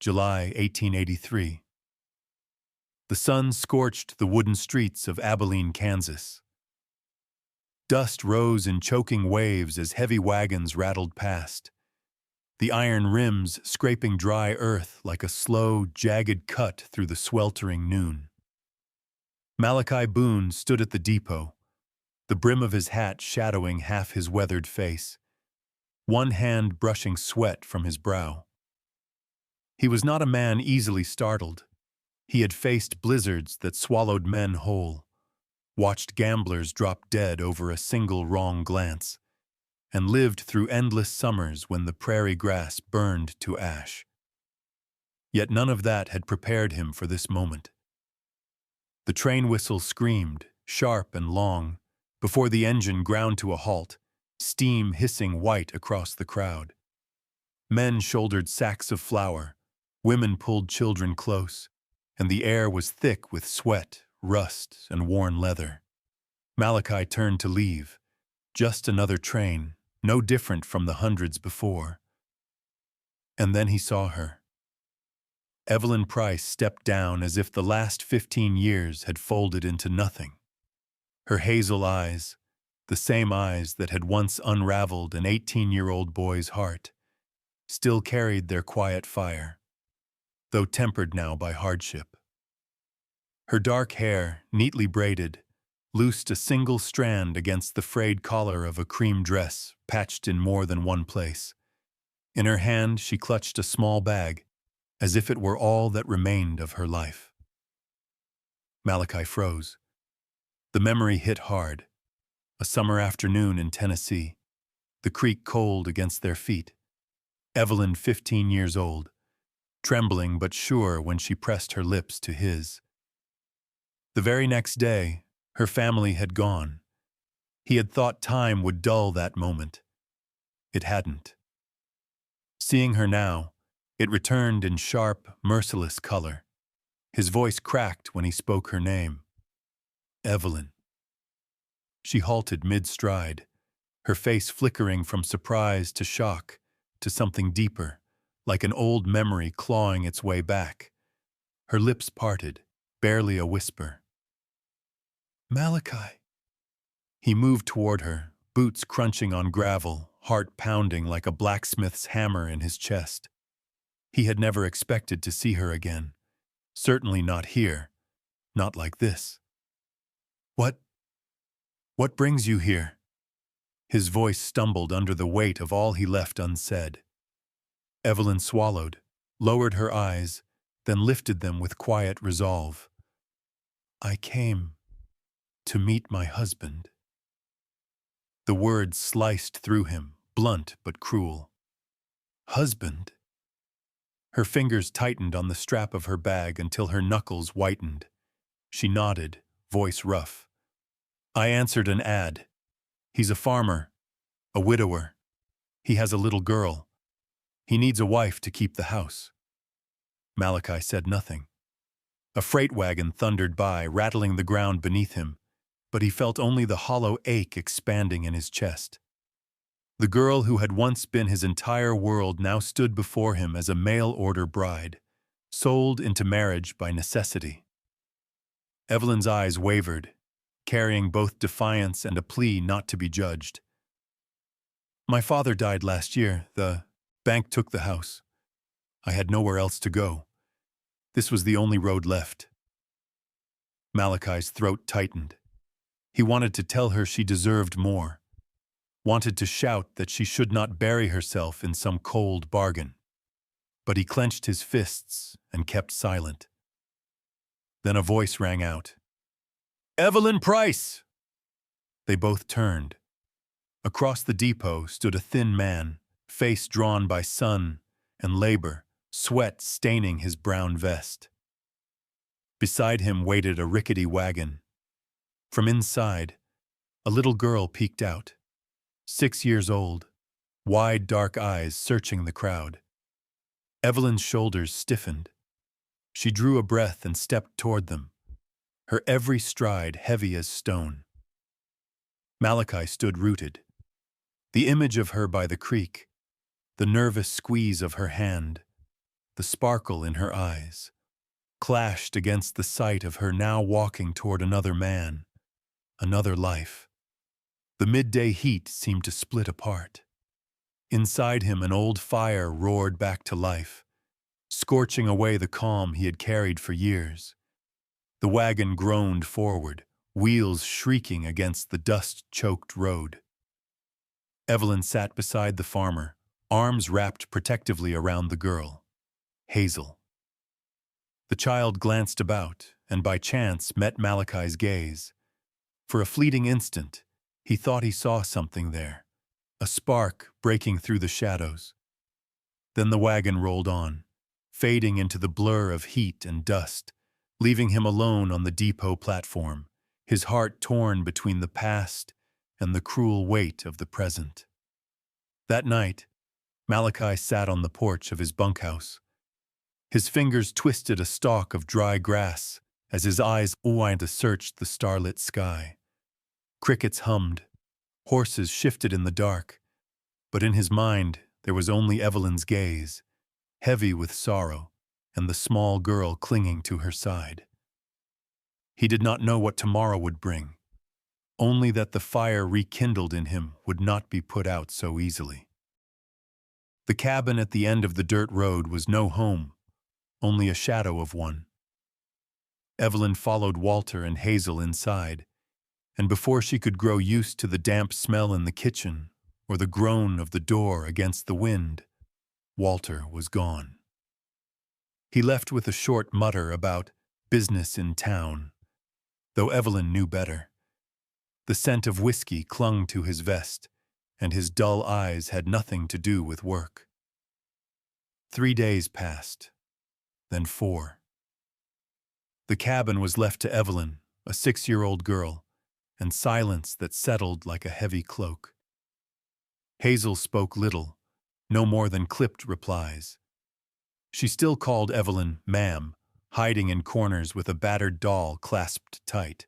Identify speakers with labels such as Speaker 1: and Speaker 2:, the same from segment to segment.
Speaker 1: July 1883. The sun scorched the wooden streets of Abilene, Kansas. Dust rose in choking waves as heavy wagons rattled past, the iron rims scraping dry earth like a slow, jagged cut through the sweltering noon. Malachi Boone stood at the depot, the brim of his hat shadowing half his weathered face, one hand brushing sweat from his brow. He was not a man easily startled. He had faced blizzards that swallowed men whole, watched gamblers drop dead over a single wrong glance, and lived through endless summers when the prairie grass burned to ash. Yet none of that had prepared him for this moment. The train whistle screamed, sharp and long, before the engine ground to a halt, steam hissing white across the crowd. Men shouldered sacks of flour, women pulled children close, and the air was thick with sweat, rust, and worn leather. Malachi turned to leave. Just another train, no different from the hundreds before. And then he saw her. Evelyn Price stepped down as if the last 15 years had folded into nothing. Her hazel eyes, the same eyes that had once unraveled an 18-year-old boy's heart, still carried their quiet fire, though tempered now by hardship. Her dark hair, neatly braided, loosed a single strand against the frayed collar of a cream dress patched in more than one place. In her hand she clutched a small bag, as if it were all that remained of her life. Malachi froze. The memory hit hard. A summer afternoon in Tennessee, the creek cold against their feet. Evelyn, 15 years old, trembling but sure when she pressed her lips to his. The very next day, her family had gone. He had thought time would dull that moment. It hadn't. Seeing her now, it returned in sharp, merciless color. His voice cracked when he spoke her name. Evelyn. She halted mid-stride, her face flickering from surprise to shock to something deeper, like an old memory clawing its way back. Her lips parted, barely a whisper. Malachi. He moved toward her, boots crunching on gravel, heart pounding like a blacksmith's hammer in his chest. He had never expected to see her again. Certainly not here. Not like this. What brings you here? His voice stumbled under the weight of all he left unsaid. Evelyn swallowed, lowered her eyes, then lifted them with quiet resolve. I came to meet my husband. The words sliced through him, blunt but cruel. Husband. Her fingers tightened on the strap of her bag until her knuckles whitened. She nodded, voice rough. I answered an ad. He's a farmer, a widower. He has a little girl. He needs a wife to keep the house. Malachi said nothing. A freight wagon thundered by, rattling the ground beneath him, but he felt only the hollow ache expanding in his chest. The girl who had once been his entire world now stood before him as a mail-order bride, sold into marriage by necessity. Evelyn's eyes wavered, carrying both defiance and a plea not to be judged. My father died last year. The bank took the house. I had nowhere else to go. This was the only road left. Malachi's throat tightened. He wanted to tell her she deserved more, wanted to shout that she should not bury herself in some cold bargain. But he clenched his fists and kept silent. Then a voice rang out. Evelyn Price! They both turned. Across the depot stood a thin man, face drawn by sun and labor, sweat staining his brown vest. Beside him waited a rickety wagon. From inside, a little girl peeked out, 6 years old, wide dark eyes searching the crowd. Evelyn's shoulders stiffened. She drew a breath and stepped toward them, her every stride heavy as stone. Malachi stood rooted. The image of her by the creek, the nervous squeeze of her hand, the sparkle in her eyes, clashed against the sight of her now walking toward another man, another life. The midday heat seemed to split apart. Inside him, an old fire roared back to life, scorching away the calm he had carried for years. The wagon groaned forward, wheels shrieking against the dust-choked road. Evelyn sat beside the farmer, arms wrapped protectively around the girl, Hazel. The child glanced about and by chance met Malachi's gaze. For a fleeting instant, he thought he saw something there, a spark breaking through the shadows. Then the wagon rolled on, fading into the blur of heat and dust, leaving him alone on the depot platform, his heart torn between the past and the cruel weight of the present. That night, Malachi sat on the porch of his bunkhouse. His fingers twisted a stalk of dry grass as his eyes whined to search the starlit sky. Crickets hummed, horses shifted in the dark, but in his mind there was only Evelyn's gaze, heavy with sorrow, and the small girl clinging to her side. He did not know what tomorrow would bring, only that the fire rekindled in him would not be put out so easily. The cabin at the end of the dirt road was no home, only a shadow of one. Evelyn followed Walter and Hazel inside, and before she could grow used to the damp smell in the kitchen or the groan of the door against the wind, Walter was gone. He left with a short mutter about business in town, though Evelyn knew better. The scent of whiskey clung to his vest, and his dull eyes had nothing to do with work. 3 days passed, then 4. The cabin was left to Evelyn, a 6-year-old girl, and silence that settled like a heavy cloak. Hazel spoke little, no more than clipped replies. She still called Evelyn ma'am, hiding in corners with a battered doll clasped tight.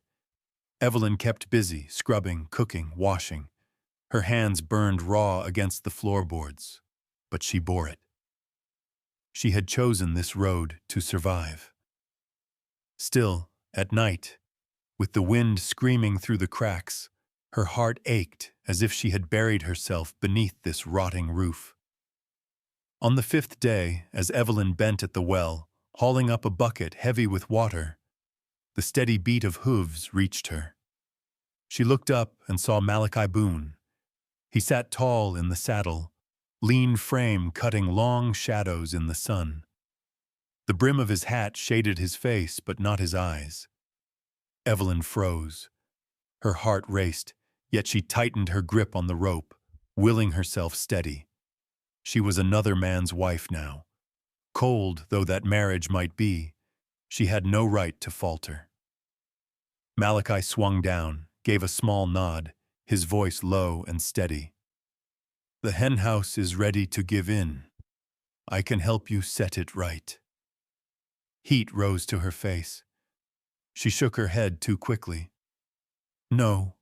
Speaker 1: Evelyn kept busy, scrubbing, cooking, washing. Her hands burned raw against the floorboards, but she bore it. She had chosen this road to survive. Still, at night, with the wind screaming through the cracks, her heart ached as if she had buried herself beneath this rotting roof. On the 5th day, as Evelyn bent at the well, hauling up a bucket heavy with water, the steady beat of hooves reached her. She looked up and saw Malachi Boone. He sat tall in the saddle, lean frame cutting long shadows in the sun. The brim of his hat shaded his face, but not his eyes. Evelyn froze. Her heart raced, yet she tightened her grip on the rope, willing herself steady. She was another man's wife now. Cold though that marriage might be, she had no right to falter. Malachi swung down, gave a small nod, his voice low and steady. "The henhouse is ready to give in. I can help you set it right." Heat rose to her face. She shook her head too quickly. No,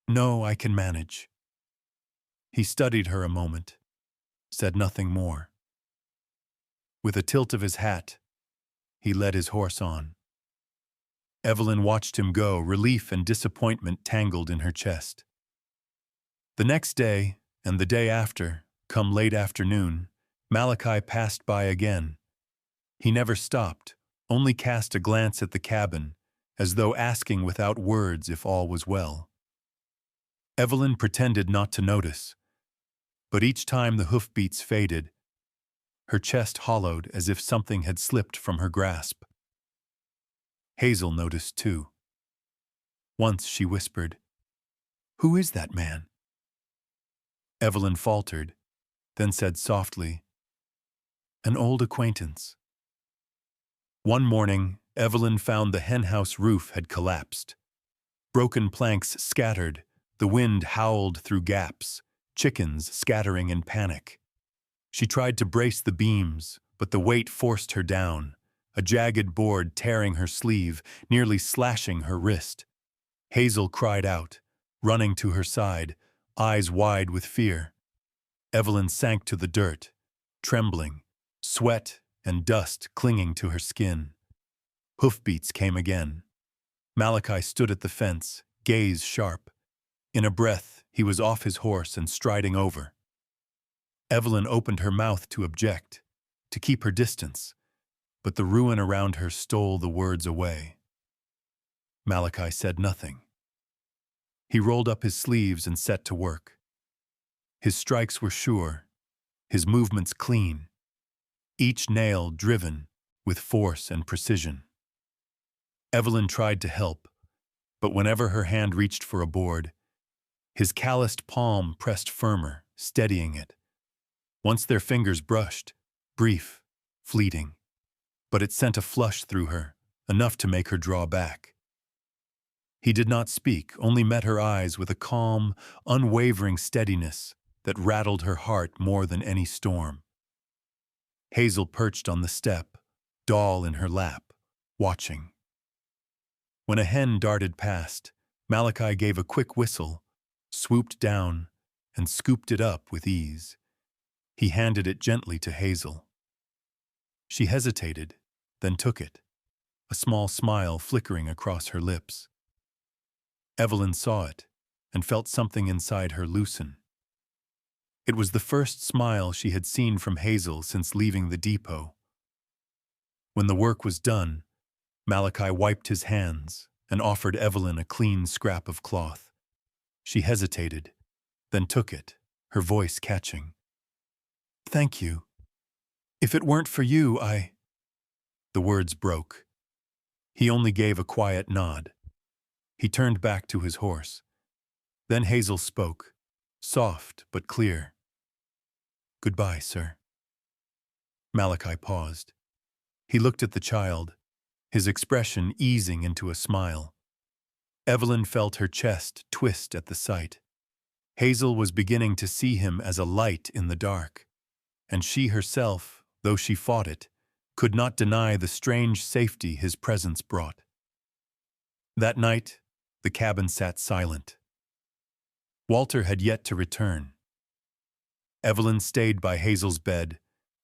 Speaker 1: I can manage." He studied her a moment, said nothing more. With a tilt of his hat, he led his horse on. Evelyn watched him go, relief and disappointment tangled in her chest. The next day, and the day after, come late afternoon, Malachi passed by again. He never stopped, only cast a glance at the cabin, as though asking without words if all was well. Evelyn pretended not to notice, but each time the hoofbeats faded, her chest hollowed as if something had slipped from her grasp. Hazel noticed too. Once she whispered, "Who is that man?" Evelyn faltered, then said softly, "An old acquaintance." One morning, Evelyn found the henhouse roof had collapsed. Broken planks scattered, the wind howled through gaps, chickens scattering in panic. She tried to brace the beams, but the weight forced her down, a jagged board tearing her sleeve, nearly slashing her wrist. Hazel cried out, running to her side, eyes wide with fear. Evelyn sank to the dirt, trembling, sweat and dust clinging to her skin. Hoofbeats came again. Malachi stood at the fence, gaze sharp. In a breath, he was off his horse and striding over. Evelyn opened her mouth to object, to keep her distance, but the ruin around her stole the words away. Malachi said nothing. He rolled up his sleeves and set to work. His strikes were sure, his movements clean, each nail driven with force and precision. Evelyn tried to help, but whenever her hand reached for a board, his calloused palm pressed firmer, steadying it. Once their fingers brushed, brief, fleeting, but it sent a flush through her, enough to make her draw back. He did not speak, only met her eyes with a calm, unwavering steadiness that rattled her heart more than any storm. Hazel perched on the step, doll in her lap, watching. When a hen darted past, Malachi gave a quick whistle, swooped down, and scooped it up with ease. He handed it gently to Hazel. She hesitated, then took it, a small smile flickering across her lips. Evelyn saw it and felt something inside her loosen. It was the first smile she had seen from Hazel since leaving the depot. When the work was done, Malachi wiped his hands and offered Evelyn a clean scrap of cloth. She hesitated, then took it, her voice catching. "Thank you. If it weren't for you, The words broke. He only gave a quiet nod. He turned back to his horse. Then Hazel spoke, soft but clear. "Goodbye, sir." Malachi paused. He looked at the child, his expression easing into a smile. Evelyn felt her chest twist at the sight. Hazel was beginning to see him as a light in the dark, and she herself, though she fought it, could not deny the strange safety his presence brought. That night, the cabin sat silent. Walter had yet to return. Evelyn stayed by Hazel's bed,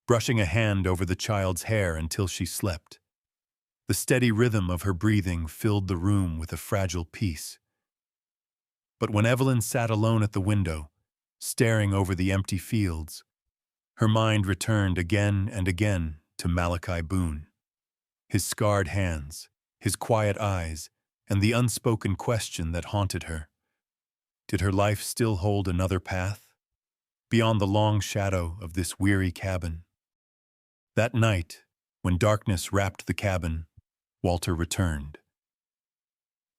Speaker 1: brushing a hand over the child's hair until she slept. The steady rhythm of her breathing filled the room with a fragile peace. But when Evelyn sat alone at the window, staring over the empty fields, her mind returned again and again to Malachi Boone. His scarred hands, his quiet eyes, and the unspoken question that haunted her. Did her life still hold another path, beyond the long shadow of this weary cabin? That night, when darkness wrapped the cabin, Walter returned.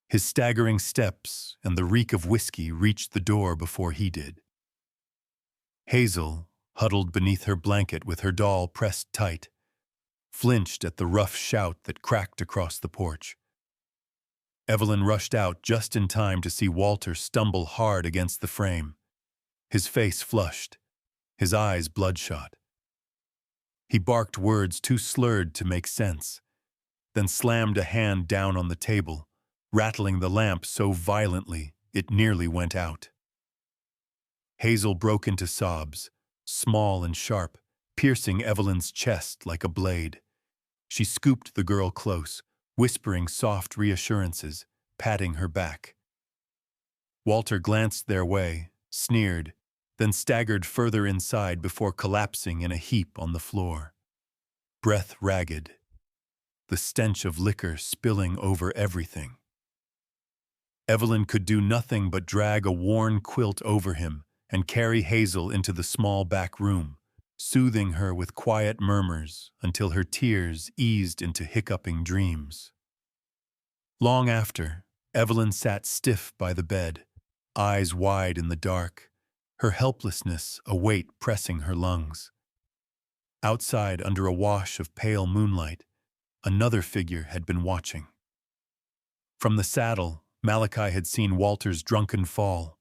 Speaker 1: His staggering steps and the reek of whiskey reached the door before he did. Hazel, huddled beneath her blanket with her doll pressed tight, flinched at the rough shout that cracked across the porch. Evelyn rushed out just in time to see Walter stumble hard against the frame, his face flushed, his eyes bloodshot. He barked words too slurred to make sense, then slammed a hand down on the table, rattling the lamp so violently it nearly went out. Hazel broke into sobs, small and sharp, piercing Evelyn's chest like a blade. She scooped the girl close, whispering soft reassurances, patting her back. Walter glanced their way, sneered, then staggered further inside before collapsing in a heap on the floor. Breath ragged, the stench of liquor spilling over everything. Evelyn could do nothing but drag a worn quilt over him and carry Hazel into the small back room, soothing her with quiet murmurs until her tears eased into hiccuping dreams. Long after, Evelyn sat stiff by the bed, eyes wide in the dark, her helplessness a weight pressing her lungs. Outside, under a wash of pale moonlight, another figure had been watching. From the saddle, Malachi had seen Walter's drunken fall,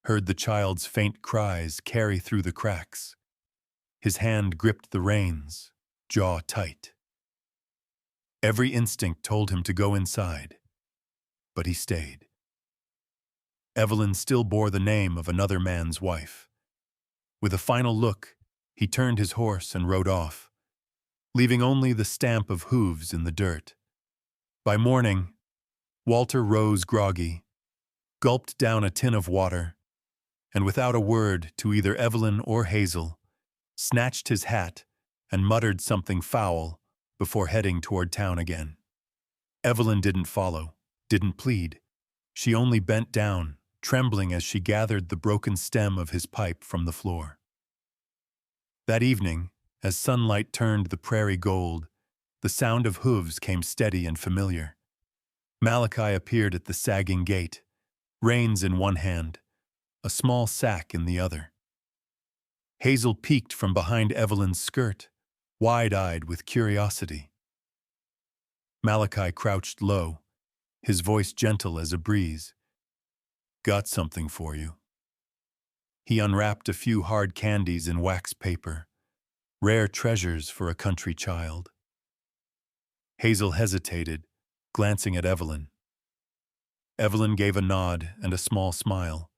Speaker 1: heard the child's faint cries carry through the cracks. His hand gripped the reins, jaw tight. Every instinct told him to go inside, but he stayed. Evelyn still bore the name of another man's wife. With a final look, he turned his horse and rode off, leaving only the stamp of hooves in the dirt. By morning, Walter rose groggy, gulped down a tin of water, and without a word to either Evelyn or Hazel, snatched his hat and muttered something foul before heading toward town again. Evelyn didn't follow, didn't plead. She only bent down, trembling as she gathered the broken stem of his pipe from the floor. That evening, as sunlight turned the prairie gold, the sound of hooves came steady and familiar. Malachi appeared at the sagging gate, reins in one hand, a small sack in the other. Hazel peeked from behind Evelyn's skirt, wide-eyed with curiosity. Malachi crouched low, his voice gentle as a breeze. "Got something for you." He unwrapped a few hard candies in wax paper, rare treasures for a country child. Hazel hesitated, glancing at Evelyn. Evelyn gave a nod and a small smile.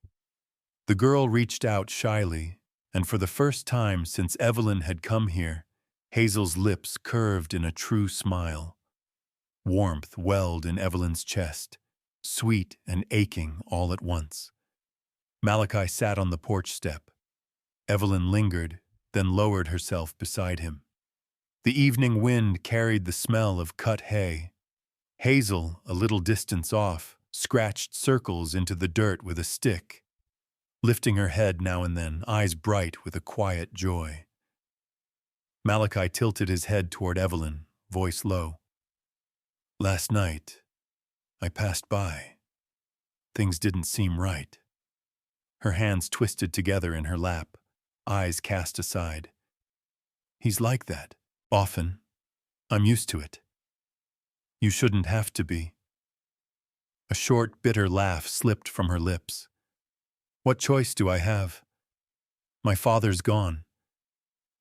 Speaker 1: The girl reached out shyly, and for the first time since Evelyn had come here, Hazel's lips curved in a true smile. Warmth welled in Evelyn's chest, sweet and aching all at once. Malachi sat on the porch step. Evelyn lingered, then lowered herself beside him. The evening wind carried the smell of cut hay. Hazel, a little distance off, scratched circles into the dirt with a stick, lifting her head now and then, eyes bright with a quiet joy. Malachi tilted his head toward Evelyn, voice low. "Last night, I passed by. Things didn't seem right." Her hands twisted together in her lap, eyes cast aside. "He's like that, often. I'm used to it. You shouldn't have to be." A short, bitter laugh slipped from her lips. "What choice do I have? My father's gone.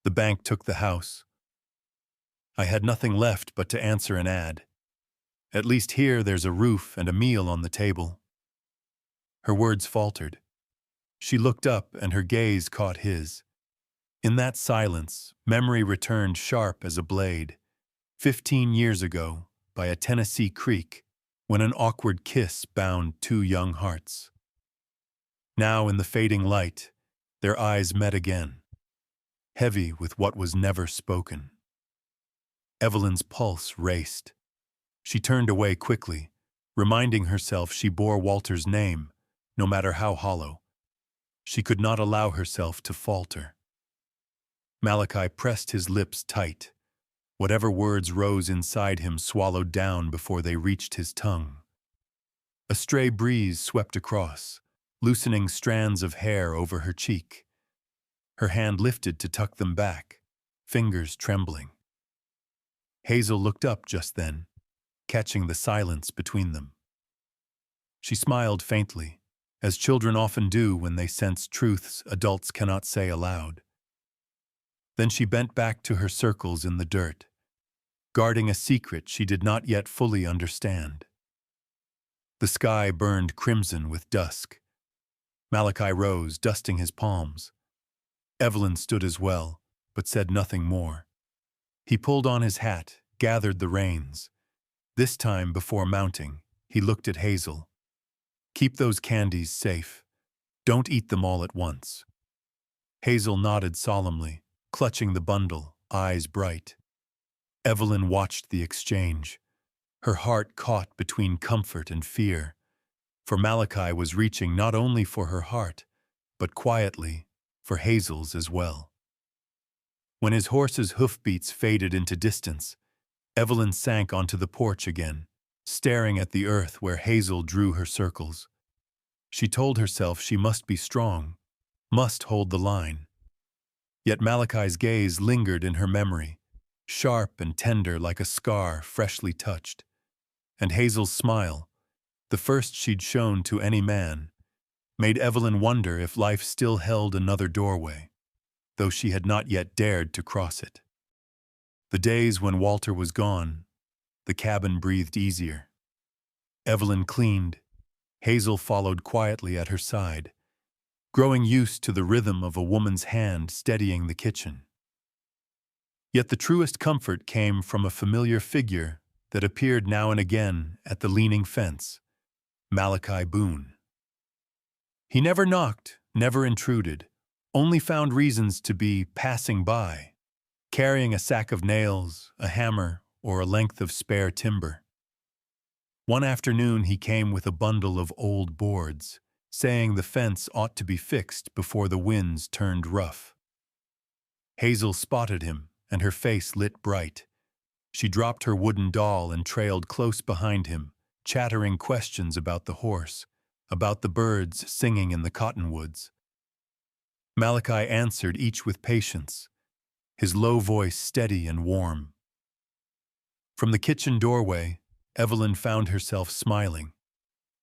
Speaker 1: The bank took the house. I had nothing left but to answer an ad. At least here there's a roof and a meal on the table." Her words faltered. She looked up and her gaze caught his. In that silence, memory returned sharp as a blade. 15 years ago, by a Tennessee creek, when an awkward kiss bound two young hearts. Now in the fading light, their eyes met again, heavy with what was never spoken. Evelyn's pulse raced. She turned away quickly, reminding herself she bore Walter's name, no matter how hollow. She could not allow herself to falter. Malachi pressed his lips tight. Whatever words rose inside him swallowed down before they reached his tongue. A stray breeze swept across, loosening strands of hair over her cheek. Her hand lifted to tuck them back, fingers trembling. Hazel looked up just then, catching the silence between them. She smiled faintly, as children often do when they sense truths adults cannot say aloud. Then she bent back to her circles in the dirt, guarding a secret she did not yet fully understand. The sky burned crimson with dusk. Malachi rose, dusting his palms. Evelyn stood as well, but said nothing more. He pulled on his hat, gathered the reins. This time, before mounting, he looked at Hazel. "Keep those candies safe. Don't eat them all at once." Hazel nodded solemnly, clutching the bundle, eyes bright. Evelyn watched the exchange, her heart caught between comfort and fear, for Malachi was reaching not only for her heart, but quietly for Hazel's as well. When his horse's hoofbeats faded into distance, Evelyn sank onto the porch again, staring at the earth where Hazel drew her circles. She told herself she must be strong, must hold the line. Yet Malachi's gaze lingered in her memory, sharp and tender like a scar freshly touched. And Hazel's smile, the first she'd shown to any man, made Evelyn wonder if life still held another doorway, though she had not yet dared to cross it. The days when Walter was gone, the cabin breathed easier. Evelyn cleaned. Hazel followed quietly at her side, growing used to the rhythm of a woman's hand steadying the kitchen. Yet the truest comfort came from a familiar figure that appeared now and again at the leaning fence, Malachi Boone. He never knocked, never intruded, only found reasons to be passing by, carrying a sack of nails, a hammer, or a length of spare timber. One afternoon he came with a bundle of old boards, saying the fence ought to be fixed before the winds turned rough. Hazel spotted him, and her face lit bright. She dropped her wooden doll and trailed close behind him, chattering questions about the horse, about the birds singing in the cottonwoods. Malachi answered each with patience, his low voice steady and warm. From the kitchen doorway, Evelyn found herself smiling.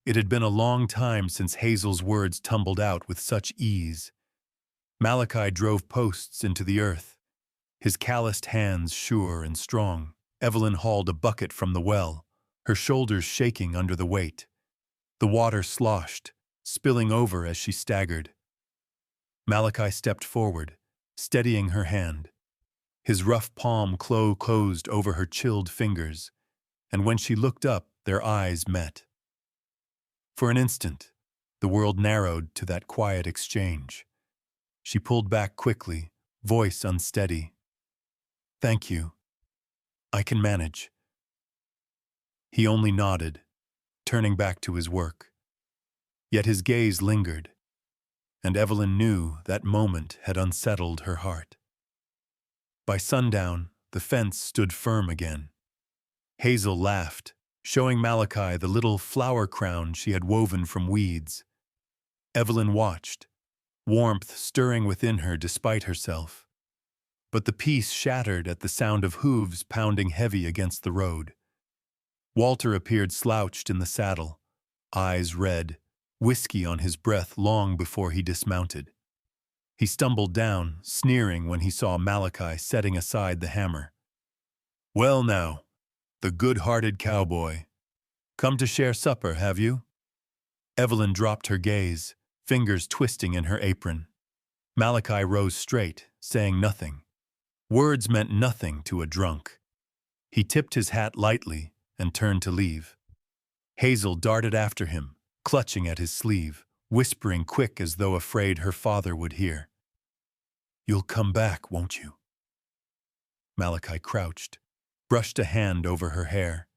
Speaker 1: It had been a long time since Hazel's words tumbled out with such ease. Malachi drove posts into the earth, his calloused hands sure and strong. Evelyn hauled a bucket from the well, her shoulders shaking under the weight. The water sloshed, spilling over as she staggered. Malachi stepped forward, steadying her hand. His rough palm closed over her chilled fingers, and when she looked up, their eyes met. For an instant, the world narrowed to that quiet exchange. She pulled back quickly, voice unsteady. "Thank you. I can manage." He only nodded, turning back to his work. Yet his gaze lingered, and Evelyn knew that moment had unsettled her heart. By sundown, the fence stood firm again. Hazel laughed, showing Malachi the little flower crown she had woven from weeds. Evelyn watched, warmth stirring within her despite herself. But the peace shattered at the sound of hooves pounding heavy against the road. Walter appeared slouched in the saddle, eyes red, whiskey on his breath long before he dismounted. He stumbled down, sneering when he saw Malachi setting aside the hammer. "Well now, the good-hearted cowboy. Come to share supper, have you?" Evelyn dropped her gaze, fingers twisting in her apron. Malachi rose straight, saying nothing. Words meant nothing to a drunk. He tipped his hat lightly and turned to leave. Hazel darted after him, clutching at his sleeve, whispering quick as though afraid her father would hear. "You'll come back, won't you?" Malachi crouched, brushed a hand over her hair.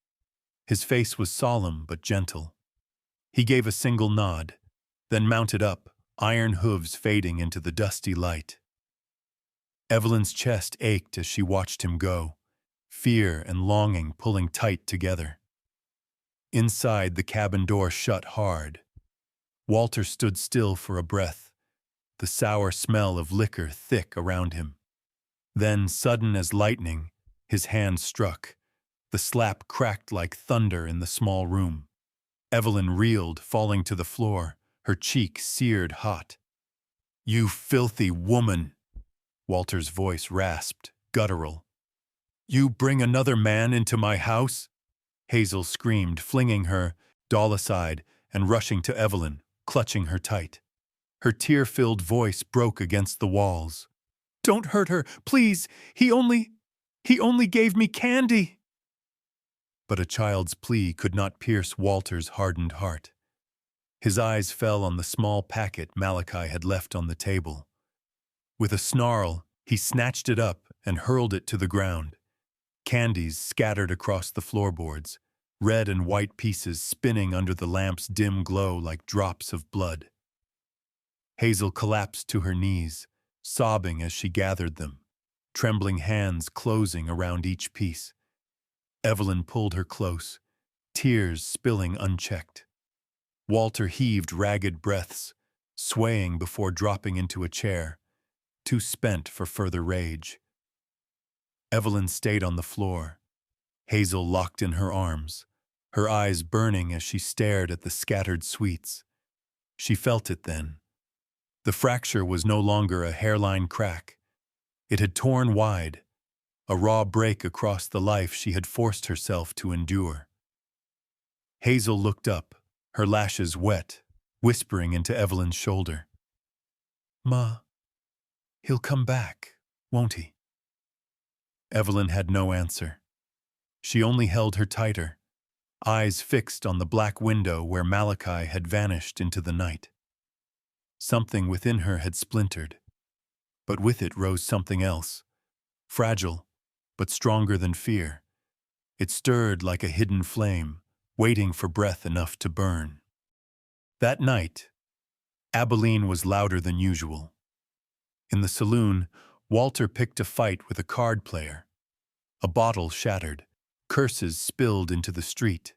Speaker 1: His face was solemn but gentle. He gave a single nod, then mounted up, iron hooves fading into the dusty light. Evelyn's chest ached as she watched him go, fear and longing pulling tight together. Inside, the cabin door shut hard. Walter stood still for a breath, the sour smell of liquor thick around him. Then, sudden as lightning, his hand struck. The slap cracked like thunder in the small room. Evelyn reeled, falling to the floor, her cheek seared hot. "You filthy woman!" Walter's voice rasped, guttural. "You bring another man into my house?" Hazel screamed, flinging her doll aside and rushing to Evelyn, clutching her tight. Her tear-filled voice broke against the walls. "Don't hurt her, please! He only gave me candy!" But a child's plea could not pierce Walter's hardened heart. His eyes fell on the small packet Malachi had left on the table. With a snarl, he snatched it up and hurled it to the ground. Candies scattered across the floorboards, red and white pieces spinning under the lamp's dim glow like drops of blood. Hazel collapsed to her knees, sobbing as she gathered them, trembling hands closing around each piece. Evelyn pulled her close, tears spilling unchecked. Walter heaved ragged breaths, swaying before dropping into a chair, too spent for further rage. Evelyn stayed on the floor, Hazel locked in her arms, her eyes burning as she stared at the scattered sweets. She felt it then. The fracture was no longer a hairline crack. It had torn wide, a raw break across the life she had forced herself to endure. Hazel looked up, her lashes wet, whispering into Evelyn's shoulder. "Ma, he'll come back, won't he?" Evelyn had no answer. She only held her tighter, eyes fixed on the black window where Malachi had vanished into the night. Something within her had splintered, but with it rose something else, fragile, but stronger than fear. It stirred like a hidden flame, waiting for breath enough to burn. That night, Abilene was louder than usual. In the saloon, Walter picked a fight with a card player. A bottle shattered, curses spilled into the street.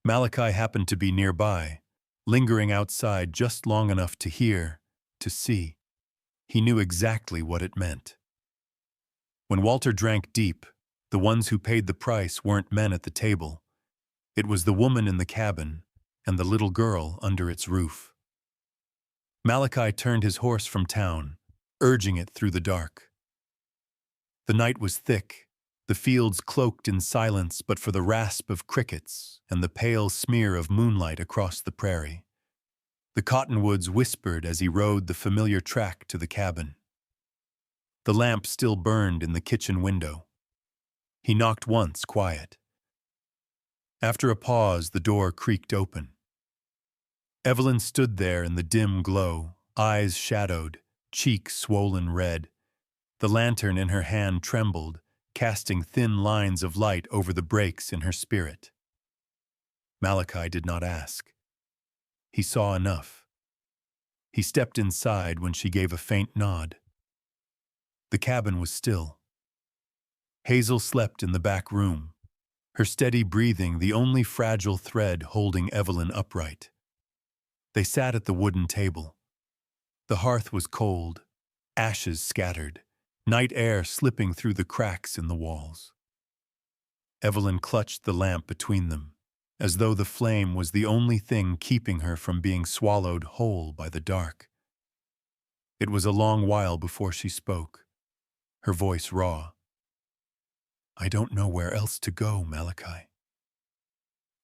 Speaker 1: Malachi happened to be nearby, lingering outside just long enough to hear, to see. He knew exactly what it meant. When Walter drank deep, the ones who paid the price weren't men at the table. It was the woman in the cabin and the little girl under its roof. Malachi turned his horse from town, urging it through the dark. The night was thick, the fields cloaked in silence but for the rasp of crickets and the pale smear of moonlight across the prairie. The cottonwoods whispered as he rode the familiar track to the cabin. The lamp still burned in the kitchen window. He knocked once, quiet. After a pause, the door creaked open. Evelyn stood there in the dim glow, eyes shadowed, cheeks swollen red. The lantern in her hand trembled, casting thin lines of light over the breaks in her spirit. Malachi did not ask. He saw enough. He stepped inside when she gave a faint nod. The cabin was still. Hazel slept in the back room, her steady breathing the only fragile thread holding Evelyn upright. They sat at the wooden table. The hearth was cold, ashes scattered, night air slipping through the cracks in the walls. Evelyn clutched the lamp between them, as though the flame was the only thing keeping her from being swallowed whole by the dark. It was a long while before she spoke, her voice raw. "I don't know where else to go, Malachi."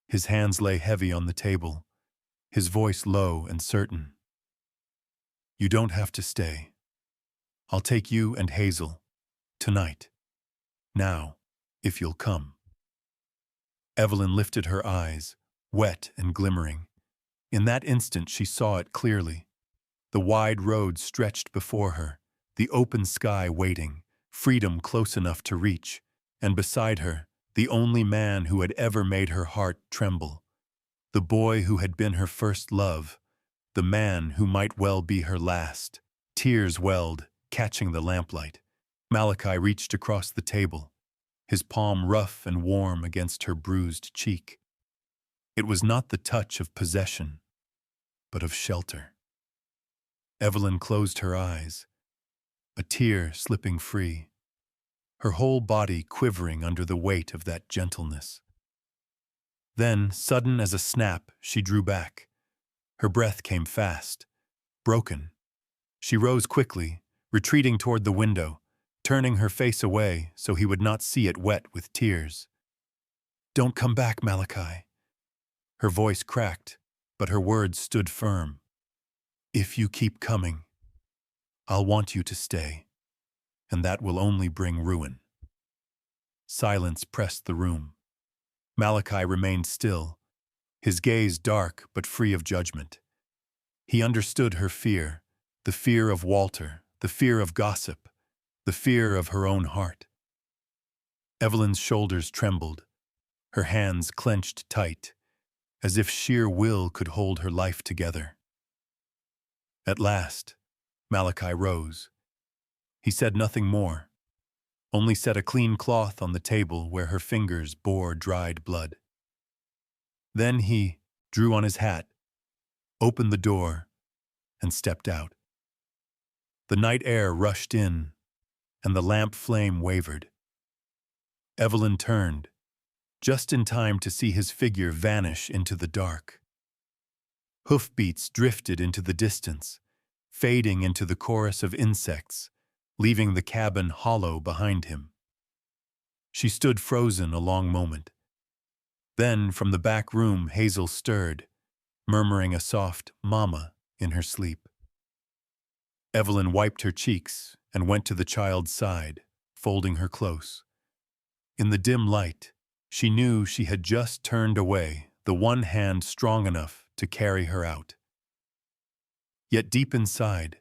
Speaker 1: His hands lay heavy on the table, his voice low and certain. "You don't have to stay. I'll take you and Hazel, tonight. Now, if you'll come." Evelyn lifted her eyes, wet and glimmering. In that instant she saw it clearly. The wide road stretched before her, the open sky waiting, freedom close enough to reach, and beside her, the only man who had ever made her heart tremble. The boy who had been her first love, the man who might well be her last. Tears welled, catching the lamplight. Malachi reached across the table, his palm rough and warm against her bruised cheek. It was not the touch of possession, but of shelter. Evelyn closed her eyes, a tear slipping free, her whole body quivering under the weight of that gentleness. Then, sudden as a snap, she drew back. Her breath came fast, broken. She rose quickly, retreating toward the window, turning her face away so he would not see it wet with tears. "Don't come back, Malachi." Her voice cracked, but her words stood firm. "If you keep coming, I'll want you to stay, and that will only bring ruin." Silence pressed the room. Malachi remained still, his gaze dark but free of judgment. He understood her fear, the fear of Walter, the fear of gossip, the fear of her own heart. Evelyn's shoulders trembled, her hands clenched tight, as if sheer will could hold her life together. At last, Malachi rose. He said nothing more, only set a clean cloth on the table where her fingers bore dried blood. Then he drew on his hat, opened the door, and stepped out. The night air rushed in, and the lamp flame wavered. Evelyn turned, just in time to see his figure vanish into the dark. Hoofbeats drifted into the distance, fading into the chorus of insects, leaving the cabin hollow behind him. She stood frozen a long moment. Then, from the back room, Hazel stirred, murmuring a soft "Mama" in her sleep. Evelyn wiped her cheeks and went to the child's side, folding her close. In the dim light, she knew she had just turned away, the one hand strong enough to carry her out. Yet deep inside,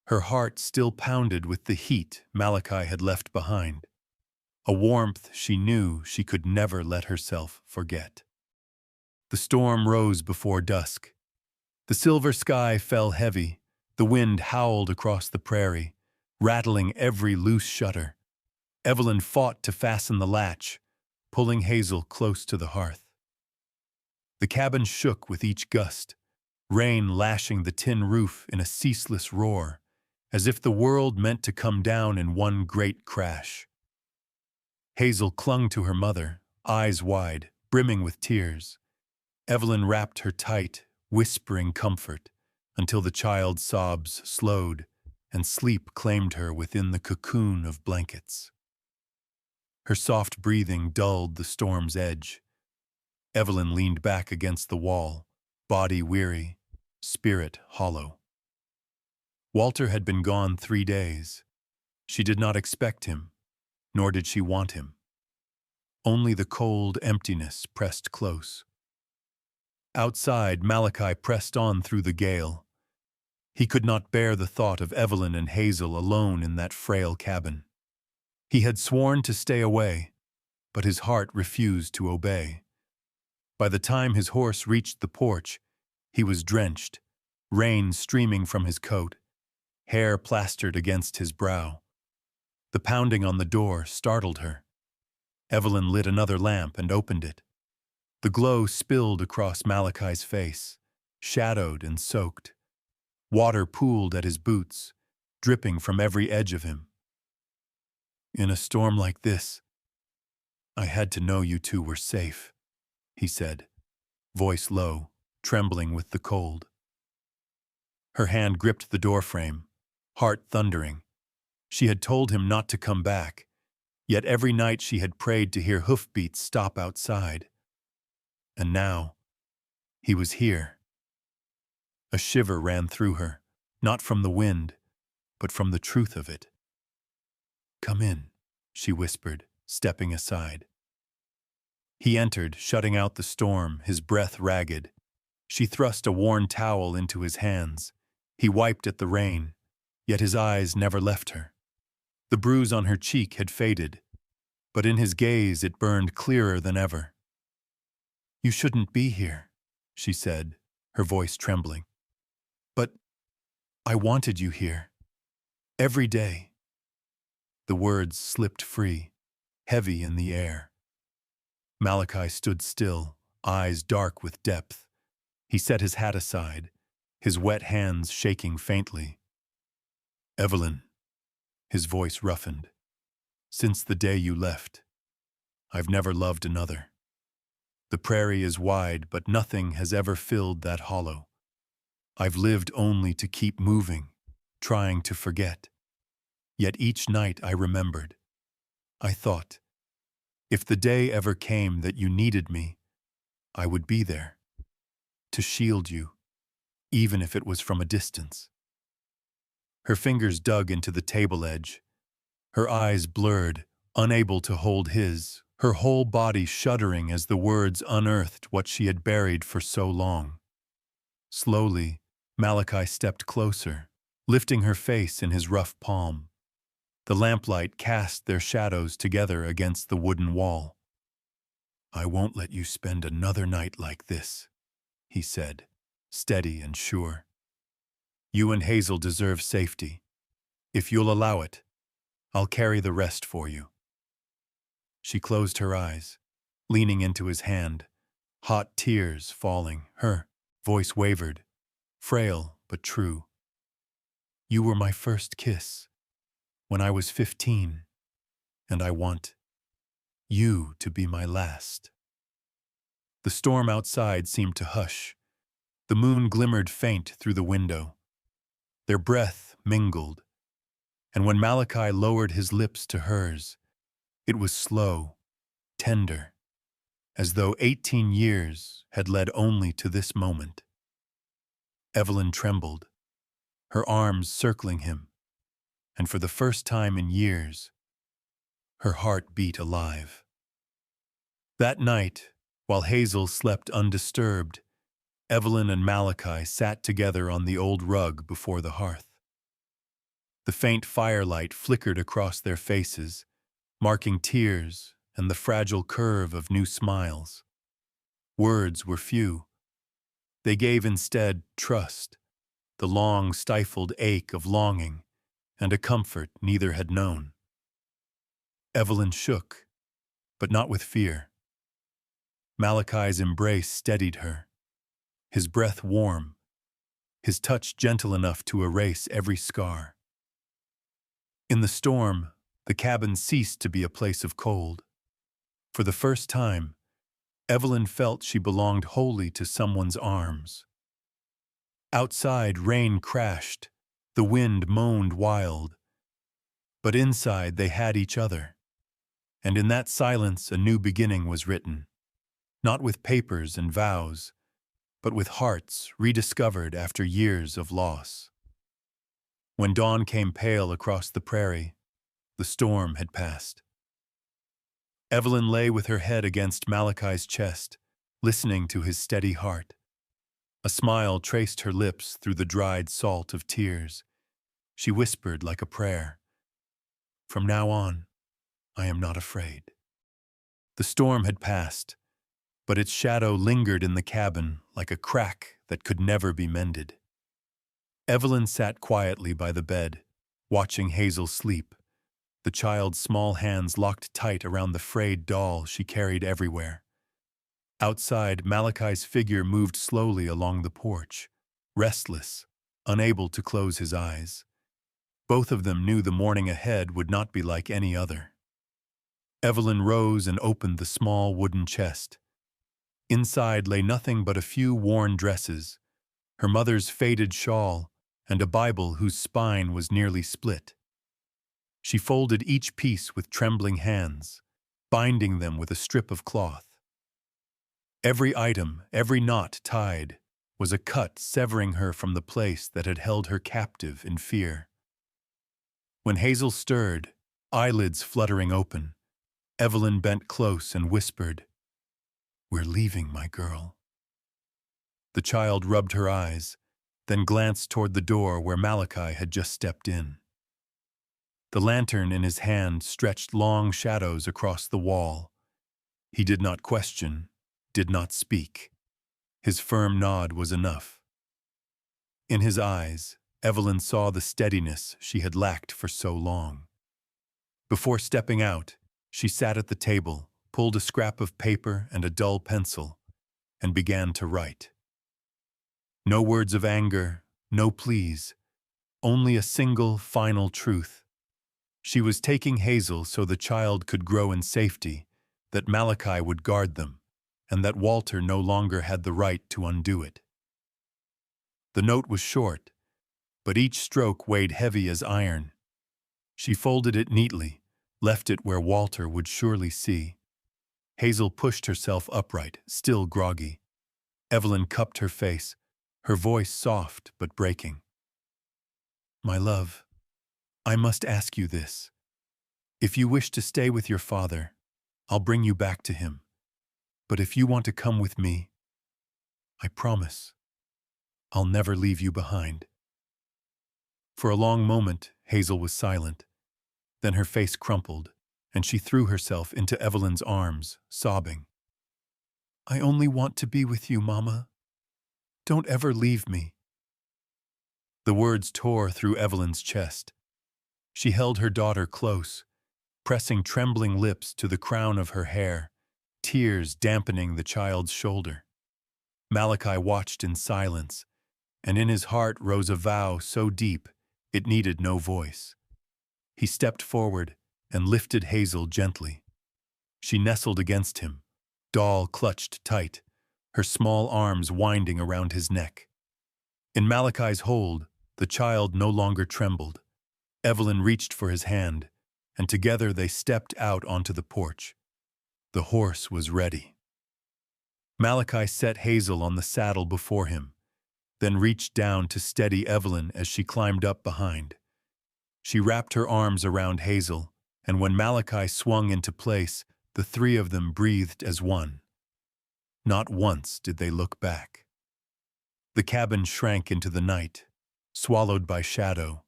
Speaker 1: her heart still pounded with the heat Malachi had left behind, a warmth she knew she could never let herself forget. The storm rose before dusk. The silver sky fell heavy, the wind howled across the prairie, rattling every loose shutter. Evelyn fought to fasten the latch, pulling Hazel close to the hearth. The cabin shook with each gust, rain lashing the tin roof in a ceaseless roar, as if the world meant to come down in one great crash. Hazel clung to her mother, eyes wide, brimming with tears. Evelyn wrapped her tight, whispering comfort, until the child's sobs slowed and sleep claimed her within the cocoon of blankets. Her soft breathing dulled the storm's edge. Evelyn leaned back against the wall, body weary, spirit hollow. Walter had been gone 3 days. She did not expect him, nor did she want him. Only the cold emptiness pressed close. Outside, Malachi pressed on through the gale. He could not bear the thought of Evelyn and Hazel alone in that frail cabin. He had sworn to stay away, but his heart refused to obey. By the time his horse reached the porch, he was drenched, rain streaming from his coat, hair plastered against his brow. The pounding on the door startled her. Evelyn lit another lamp and opened it. The glow spilled across Malachi's face, shadowed and soaked. Water pooled at his boots, dripping from every edge of him. "In a storm like this, I had to know you two were safe," he said, voice low, trembling with the cold. Her hand gripped the doorframe, heart thundering. She had told him not to come back, yet every night she had prayed to hear hoofbeats stop outside. And now, he was here. A shiver ran through her, not from the wind, but from the truth of it. "Come in," she whispered, stepping aside. He entered, shutting out the storm, his breath ragged. She thrust a worn towel into his hands. He wiped at the rain, yet his eyes never left her. The bruise on her cheek had faded, but in his gaze it burned clearer than ever. "You shouldn't be here," she said, her voice trembling. "But I wanted you here. Every day." The words slipped free, heavy in the air. Malachi stood still, eyes dark with depth. He set his hat aside, his wet hands shaking faintly. "Evelyn," his voice roughened, "since the day you left, I've never loved another. The prairie is wide, but nothing has ever filled that hollow. I've lived only to keep moving, trying to forget. Yet each night I remembered. I thought, if the day ever came that you needed me, I would be there, to shield you, even if it was from a distance." Her fingers dug into the table edge. Her eyes blurred, unable to hold his, her whole body shuddering as the words unearthed what she had buried for so long. Slowly, Malachi stepped closer, lifting her face in his rough palm. The lamplight cast their shadows together against the wooden wall. "I won't let you spend another night like this," he said, steady and sure. "You and Hazel deserve safety. If you'll allow it, I'll carry the rest for you." She closed her eyes, leaning into his hand, hot tears falling. Her voice wavered, frail but true. "You were my first kiss, when I was 15, and I want you to be my last." The storm outside seemed to hush. The moon glimmered faint through the window. Their breath mingled, and when Malachi lowered his lips to hers, it was slow, tender, as though 18 years had led only to this moment. Evelyn trembled, her arms circling him, and for the first time in years, Her heart beat alive. That night, while Hazel slept undisturbed, Evelyn and Malachi sat together on the old rug before the hearth. The faint firelight flickered across their faces, marking tears and the fragile curve of new smiles. Words were few. They gave instead trust, the long stifled ache of longing, and a comfort neither had known. Evelyn shook, but not with fear. Malachi's embrace steadied her, his breath warm, his touch gentle enough to erase every scar. In the storm, the cabin ceased to be a place of cold. For the first time, Evelyn felt she belonged wholly to someone's arms. Outside, rain crashed, the wind moaned wild, but inside they had each other. And in that silence a new beginning was written, not with papers and vows, but with hearts rediscovered after years of loss. When dawn came pale across the prairie, the storm had passed. Evelyn lay with her head against Malachi's chest, listening to his steady heart. A smile traced her lips through the dried salt of tears. She whispered like a prayer, "From now on, I am not afraid." The storm had passed, but its shadow lingered in the cabin like a crack that could never be mended. Evelyn sat quietly by the bed, watching Hazel sleep, the child's small hands locked tight around the frayed doll she carried everywhere. Outside, Malachi's figure moved slowly along the porch, restless, unable to close his eyes. Both of them knew the morning ahead would not be like any other. Evelyn rose and opened the small wooden chest. Inside lay nothing but a few worn dresses, her mother's faded shawl, and a Bible whose spine was nearly split. She folded each piece with trembling hands, binding them with a strip of cloth. Every item, every knot tied, was a cut severing her from the place that had held her captive in fear. When Hazel stirred, eyelids fluttering open, Evelyn bent close and whispered, "We're leaving, my girl." The child rubbed her eyes, then glanced toward the door where Malachi had just stepped in. The lantern in his hand stretched long shadows across the wall. He did not question, did not speak. His firm nod was enough. In his eyes, Evelyn saw the steadiness she had lacked for so long. Before stepping out, she sat at the table, pulled a scrap of paper and a dull pencil, and began to write. No words of anger, no pleas, only a single final truth. She was taking Hazel so the child could grow in safety, that Malachi would guard them, and that Walter no longer had the right to undo it. The note was short, but each stroke weighed heavy as iron. She folded it neatly, left it where Walter would surely see. Hazel pushed herself upright, still groggy. Evelyn cupped her face, her voice soft but breaking. "My love, I must ask you this. If you wish to stay with your father, I'll bring you back to him. But if you want to come with me, I promise, I'll never leave you behind." For a long moment, Hazel was silent. Then her face crumpled, and she threw herself into Evelyn's arms, sobbing. "I only want to be with you, Mama. Don't ever leave me." The words tore through Evelyn's chest. She held her daughter close, pressing trembling lips to the crown of her hair, tears dampening the child's shoulder. Malachi watched in silence, and in his heart rose a vow so deep it needed no voice. He stepped forward and lifted Hazel gently. She nestled against him, doll clutched tight, her small arms winding around his neck. In Malachi's hold, the child no longer trembled. Evelyn reached for his hand, and together they stepped out onto the porch. The horse was ready. Malachi set Hazel on the saddle before him, then reached down to steady Evelyn as she climbed up behind. She wrapped her arms around Hazel and when Malachi swung into place, the three of them breathed as one. Not once did they look back. The cabin shrank into the night, swallowed by shadow,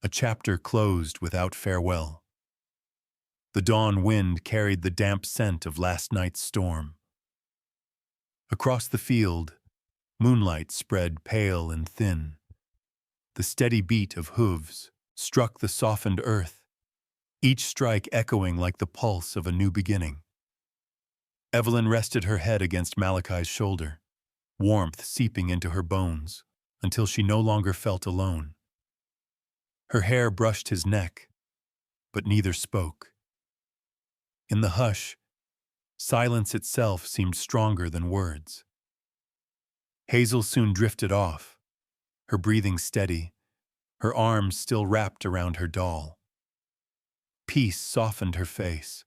Speaker 1: a chapter closed without farewell. The dawn wind carried the damp scent of last night's storm. Across the field, moonlight spread pale and thin. The steady beat of hooves struck the softened earth, each strike echoing like the pulse of a new beginning. Evelyn rested her head against Malachi's shoulder, warmth seeping into her bones until she no longer felt alone. Her hair brushed his neck, but neither spoke. In the hush, silence itself seemed stronger than words. Hazel soon drifted off, her breathing steady, her arms still wrapped around her doll. Peace softened her face,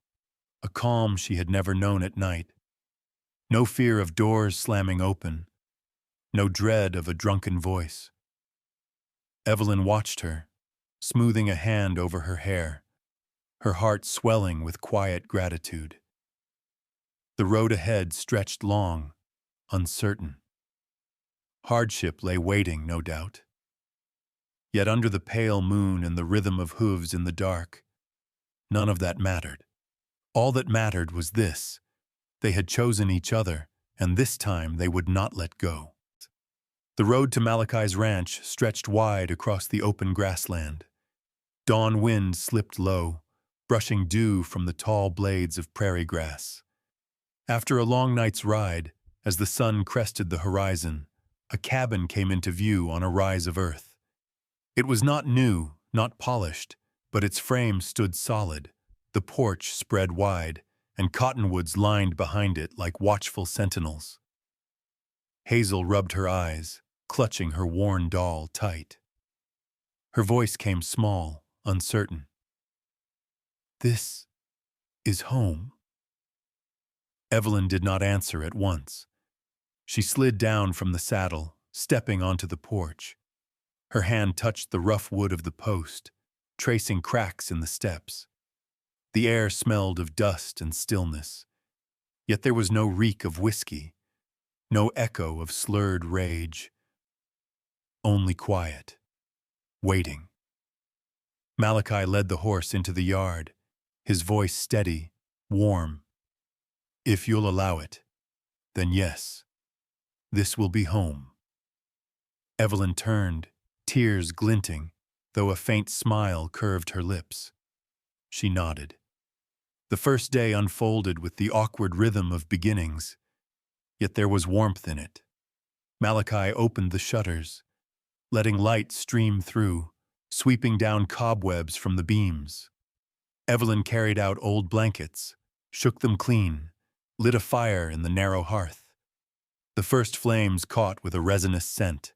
Speaker 1: a calm she had never known at night. No fear of doors slamming open, no dread of a drunken voice. Evelyn watched her, smoothing a hand over her hair, her heart swelling with quiet gratitude. The road ahead stretched long, uncertain. Hardship lay waiting, no doubt. Yet under the pale moon and the rhythm of hooves in the dark, none of that mattered. All that mattered was this: they had chosen each other, and this time they would not let go. The road to Malachi's ranch stretched wide across the open grassland. Dawn wind slipped low, brushing dew from the tall blades of prairie grass. After a long night's ride, as the sun crested the horizon, a cabin came into view on a rise of earth. It was not new, not polished, but its frame stood solid, the porch spread wide, and cottonwoods lined behind it like watchful sentinels. Hazel rubbed her eyes, clutching her worn doll tight. Her voice came small, uncertain. "This is home." Evelyn did not answer at once. She slid down from the saddle, stepping onto the porch. Her hand touched the rough wood of the post, tracing cracks in the steps. The air smelled of dust and stillness, yet there was no reek of whiskey, no echo of slurred rage. Only quiet, waiting. Malachi led the horse into the yard, his voice steady, warm. "If you'll allow it, then yes, this will be home." Evelyn turned, tears glinting, though a faint smile curved her lips. She nodded. The first day unfolded with the awkward rhythm of beginnings, yet there was warmth in it. Malachi opened the shutters, letting light stream through, sweeping down cobwebs from the beams. Evelyn carried out old blankets, shook them clean, lit a fire in the narrow hearth. The first flames caught with a resinous scent,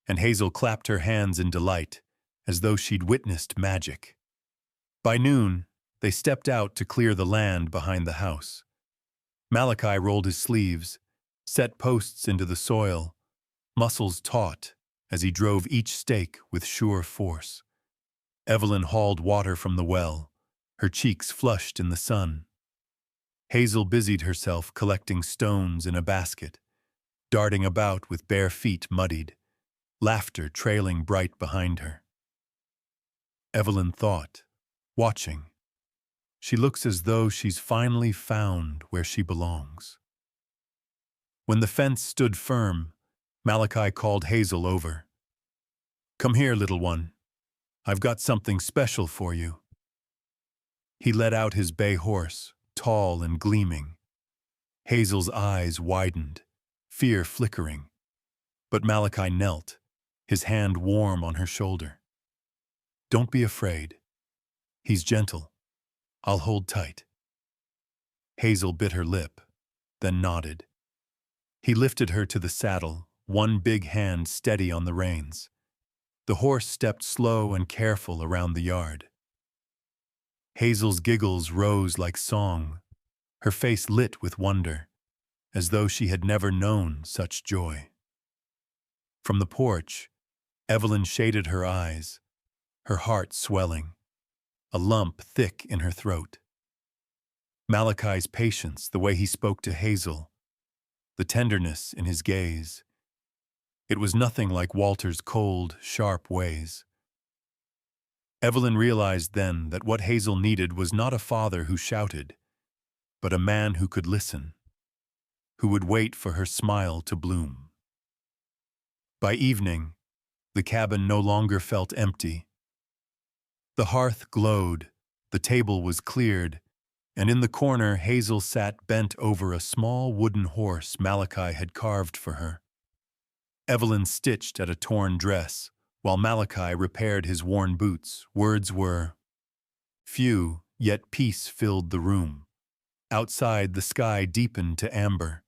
Speaker 1: and Hazel clapped her hands in delight, as though she'd witnessed magic. By noon, they stepped out to clear the land behind the house. Malachi rolled his sleeves, set posts into the soil, muscles taut as he drove each stake with sure force. Evelyn hauled water from the well, her cheeks flushed in the sun. Hazel busied herself collecting stones in a basket, darting about with bare feet muddied, laughter trailing bright behind her. Evelyn thought, watching, "She looks as though she's finally found where she belongs." When the fence stood firm, Malachi called Hazel over. "Come here, little one. I've got something special for you." He led out his bay horse, tall and gleaming. Hazel's eyes widened, fear flickering. But Malachi knelt, his hand warm on her shoulder. "Don't be afraid. He's gentle. I'll hold tight." Hazel bit her lip, then nodded. He lifted her to the saddle, one big hand steady on the reins. The horse stepped slow and careful around the yard. Hazel's giggles rose like song, her face lit with wonder, as though she had never known such joy. From the porch, Evelyn shaded her eyes, her heart swelling. a lump thick in her throat. Malachi's patience, the way he spoke to Hazel, the tenderness in his gaze. It was nothing like Walter's cold, sharp ways. Evelyn realized then that what Hazel needed was not a father who shouted, but a man who could listen, who would wait for her smile to bloom. By evening, the cabin no longer felt empty. The hearth glowed, the table was cleared, and in the corner Hazel sat bent over a small wooden horse Malachi had carved for her. Evelyn stitched at a torn dress, while Malachi repaired his worn boots. Words were few, yet peace filled the room. Outside, the sky deepened to amber.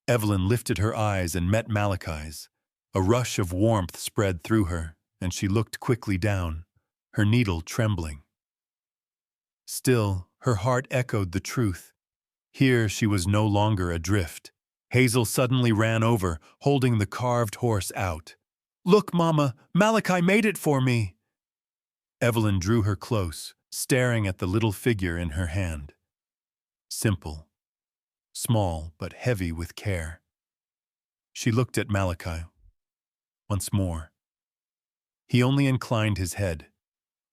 Speaker 1: Evelyn lifted her eyes and met Malachi's. A rush of warmth spread through her, and she looked quickly down, her needle trembling. Still, her heart echoed the truth. Here she was no longer adrift. Hazel suddenly ran over, holding the carved horse out. "Look, Mama, Malachi made it for me!" Evelyn drew her close, staring at the little figure in her hand. Simple, small but heavy with care. She looked at Malachi once more. He only inclined his head,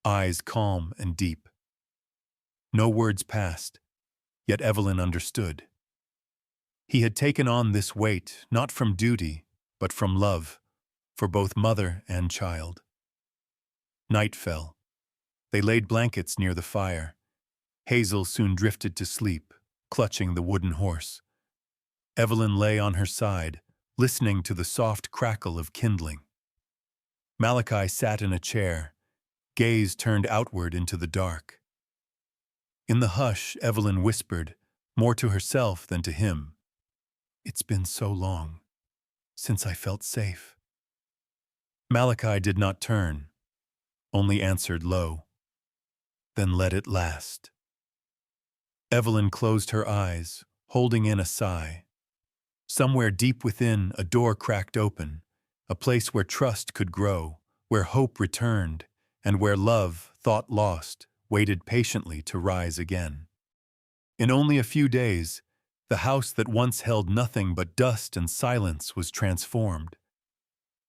Speaker 1: eyes calm and deep. No words passed, yet Evelyn understood. He had taken on this weight not from duty, but from love, for both mother and child. Night fell. They laid blankets near the fire. Hazel soon drifted to sleep, clutching the wooden horse. Evelyn lay on her side, listening to the soft crackle of kindling. Malachi sat in a chair, gaze turned outward into the dark. In the hush, Evelyn whispered, more to herself than to him, "It's been so long since I felt safe." Malachi did not turn, only answered low, "Then let it last." Evelyn closed her eyes, holding in a sigh. Somewhere deep within, a door cracked open, a place where trust could grow, where hope returned, and where love, thought lost, waited patiently to rise again. In only a few days, the house that once held nothing but dust and silence was transformed.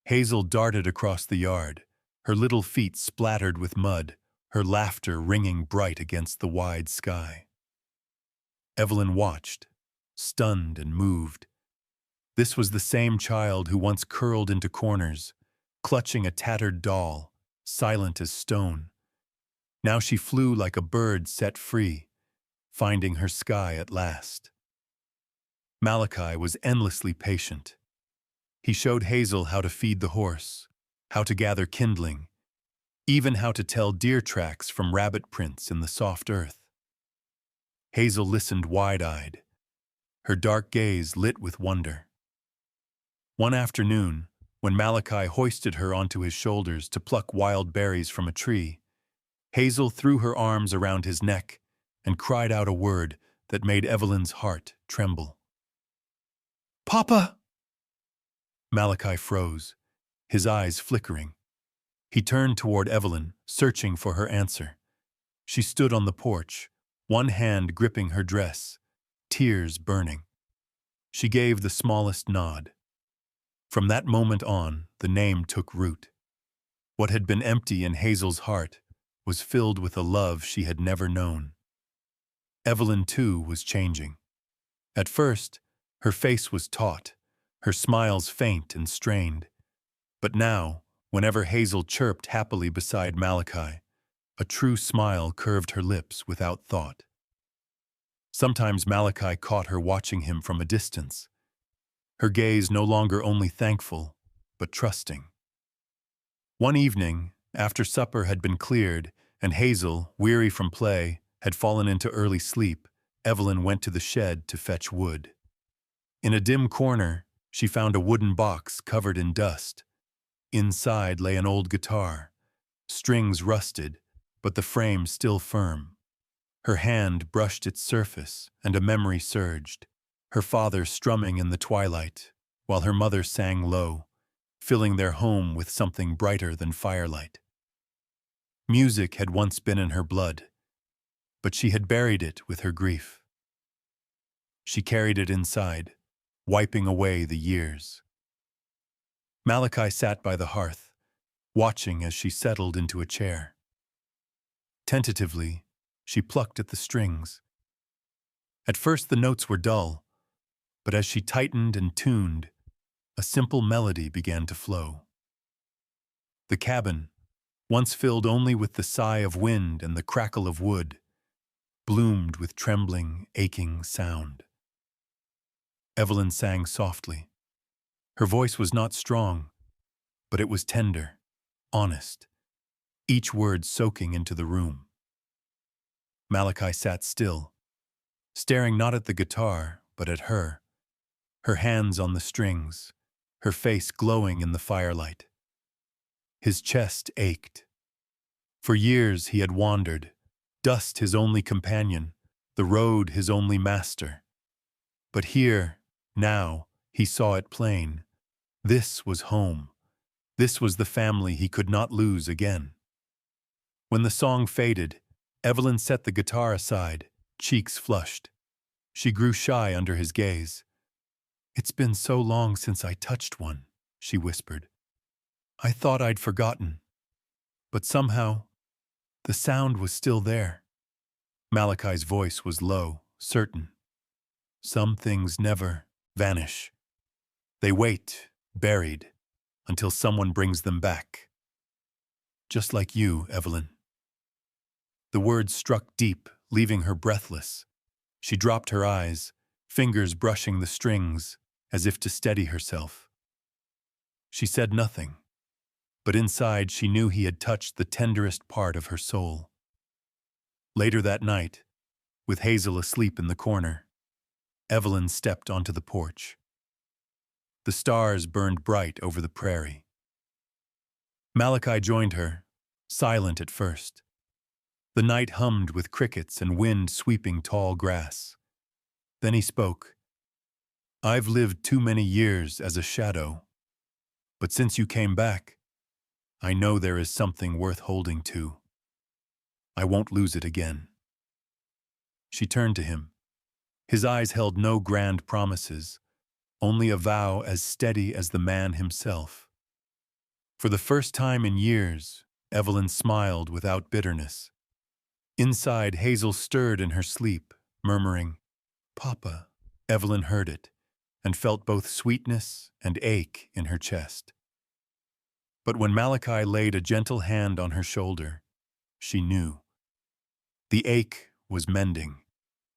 Speaker 1: Hazel darted across the yard, her little feet splattered with mud, her laughter ringing bright against the wide sky. Evelyn watched, stunned and moved. This was the same child who once curled into corners, clutching a tattered doll, silent as stone. Now she flew like a bird set free, finding her sky at last. Malachi was endlessly patient. He showed Hazel how to feed the horse, how to gather kindling, even how to tell deer tracks from rabbit prints in the soft earth. Hazel listened wide-eyed, her dark gaze lit with wonder. One afternoon, when Malachi hoisted her onto his shoulders to pluck wild berries from a tree, Hazel threw her arms around his neck and cried out a word that made Evelyn's heart tremble. "Papa!" Malachi froze, his eyes flickering. He turned toward Evelyn, searching for her answer. She stood on the porch, one hand gripping her dress, tears burning. She gave the smallest nod. From that moment on, the name took root. What had been empty in Hazel's heart was filled with a love she had never known. Evelyn, too, was changing. At first, her face was taut, her smiles faint and strained. But now, whenever Hazel chirped happily beside Malachi, a true smile curved her lips without thought. Sometimes Malachi caught her watching him from a distance, her gaze no longer only thankful, but trusting. One evening, after supper had been cleared and Hazel, weary from play, had fallen into early sleep, Evelyn went to the shed to fetch wood. In a dim corner, she found a wooden box covered in dust. Inside lay an old guitar, strings rusted, but the frame still firm. Her hand brushed its surface, and a memory surged, her father strumming in the twilight, while her mother sang low, filling their home with something brighter than firelight. Music had once been in her blood, but she had buried it with her grief. She carried it inside, wiping away the years. Malachi sat by the hearth, watching as she settled into a chair. Tentatively, she plucked at the strings. At first the notes were dull, but as she tightened and tuned, a simple melody began to flow. The cabin, once filled only with the sigh of wind and the crackle of wood, bloomed with trembling, aching sound. Evelyn sang softly. Her voice was not strong, but it was tender, honest, each word soaking into the room. Malachi sat still, staring not at the guitar, but at her hands on the strings, her face glowing in the firelight. His chest ached. For years he had wandered, dust his only companion, the road his only master. But here, now, he saw it plain. This was home. This was the family he could not lose again. When the song faded, Evelyn set the guitar aside, cheeks flushed. She grew shy under his gaze. "It's been so long since I touched one," she whispered. "I thought I'd forgotten." But somehow, the sound was still there. Malachi's voice was low, certain. Some things never vanish. They wait, buried, until someone brings them back. Just like you, Evelyn. The words struck deep, leaving her breathless. She dropped her eyes, fingers brushing the strings, as if to steady herself. She said nothing, but inside she knew he had touched the tenderest part of her soul. Later that night, with Hazel asleep in the corner, Evelyn stepped onto the porch. The stars burned bright over the prairie. Malachi joined her, silent at first. The night hummed with crickets and wind sweeping tall grass. Then he spoke. "I've lived too many years as a shadow, but since you came back, I know there is something worth holding to. I won't lose it again." She turned to him. His eyes held no grand promises, only a vow as steady as the man himself. For the first time in years, Evelyn smiled without bitterness. Inside, Hazel stirred in her sleep, murmuring, "Papa." Evelyn heard it, and felt both sweetness and ache in her chest. But when Malachi laid a gentle hand on her shoulder, she knew. The ache was mending.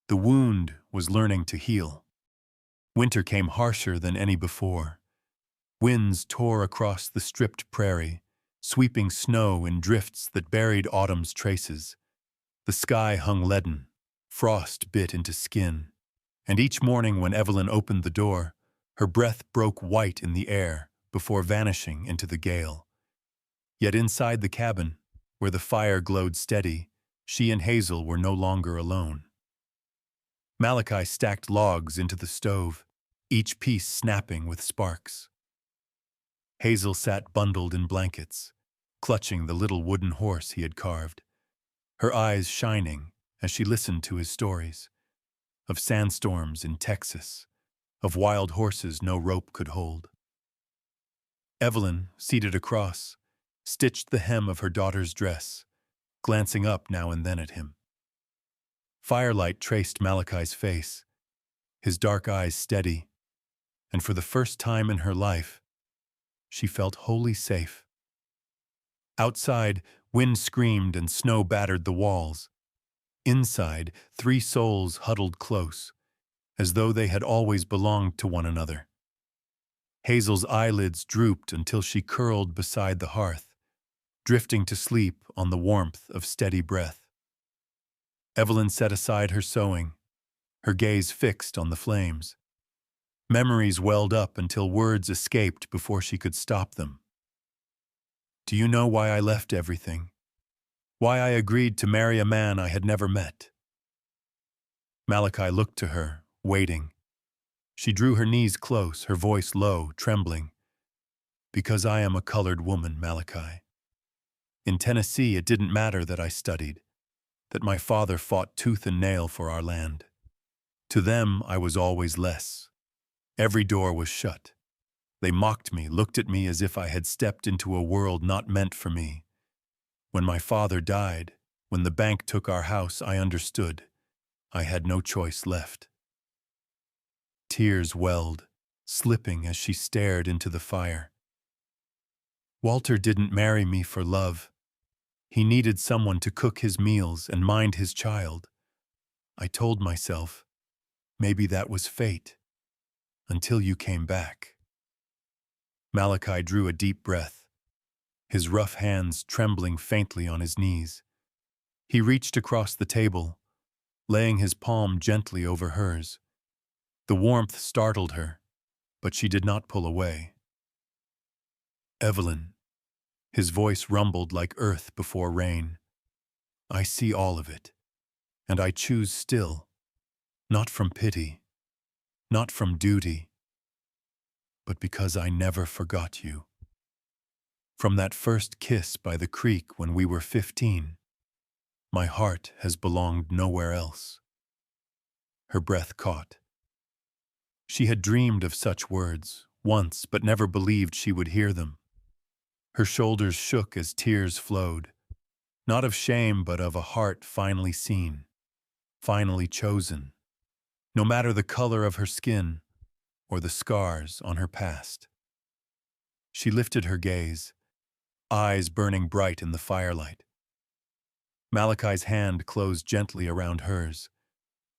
Speaker 1: The wound was learning to heal. Winter came harsher than any before. Winds tore across the stripped prairie, sweeping snow in drifts that buried autumn's traces. The sky hung leaden, frost bit into skin, and each morning when Evelyn opened the door, her breath broke white in the air before vanishing into the gale. Yet inside the cabin, where the fire glowed steady, she and Hazel were no longer alone. Malachi stacked logs into the stove, each piece snapping with sparks. Hazel sat bundled in blankets, clutching the little wooden horse he had carved, her eyes shining as she listened to his stories, of sandstorms in Texas, of wild horses no rope could hold. Evelyn, seated across, stitched the hem of her daughter's dress, glancing up now and then at him. Firelight traced Malachi's face, his dark eyes steady, and for the first time in her life, she felt wholly safe. Outside, wind screamed and snow battered the walls. Inside, three souls huddled close, as though they had always belonged to one another. Hazel's eyelids drooped until she curled beside the hearth, drifting to sleep on the warmth of steady breath. Evelyn set aside her sewing, her gaze fixed on the flames. Memories welled up until words escaped before she could stop them. "Do you know why I left everything? Why I agreed to marry a man I had never met?" Malachi looked to her, waiting. She drew her knees close, her voice low, trembling. "Because I am a colored woman, Malachi. In Tennessee, it didn't matter that I studied. that my father fought tooth and nail for our land. To them I was always less. Every door was shut. They mocked me, looked at me as if I had stepped into a world not meant for me. When my father died, when the bank took our house, I understood. I had no choice left. Tears welled, slipping as she stared into the fire. Walter didn't marry me for love. He needed someone to cook his meals and mind his child. I told myself, maybe that was fate, until you came back. Malachi drew a deep breath, his rough hands trembling faintly on his knees. He reached across the table, laying his palm gently over hers. The warmth startled her, but she did not pull away. Evelyn, his voice rumbled like earth before rain. I see all of it, and I choose still, not from pity, not from duty, but because I never forgot you. From that first kiss by the creek when we were 15, my heart has belonged nowhere else. Her breath caught. She had dreamed of such words once, but never believed she would hear them. Her shoulders shook as tears flowed, not of shame but of a heart finally seen, finally chosen, no matter the color of her skin or the scars on her past. She lifted her gaze, eyes burning bright in the firelight. Malachi's hand closed gently around hers,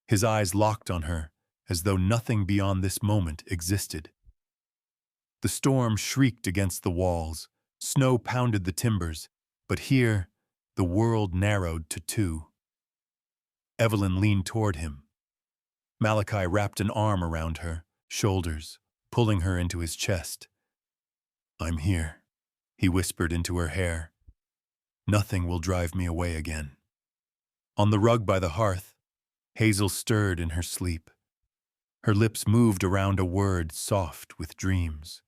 Speaker 1: his eyes locked on her as though nothing beyond this moment existed. The storm shrieked against the walls, snow pounded the timbers, but here the world narrowed to two. Evelyn leaned toward him. Malachi wrapped an arm around her shoulders, pulling her into his chest. I'm here, he whispered into her hair. Nothing will drive me away again. On the rug by the hearth, Hazel stirred in her sleep. Her lips moved around a word soft with dreams.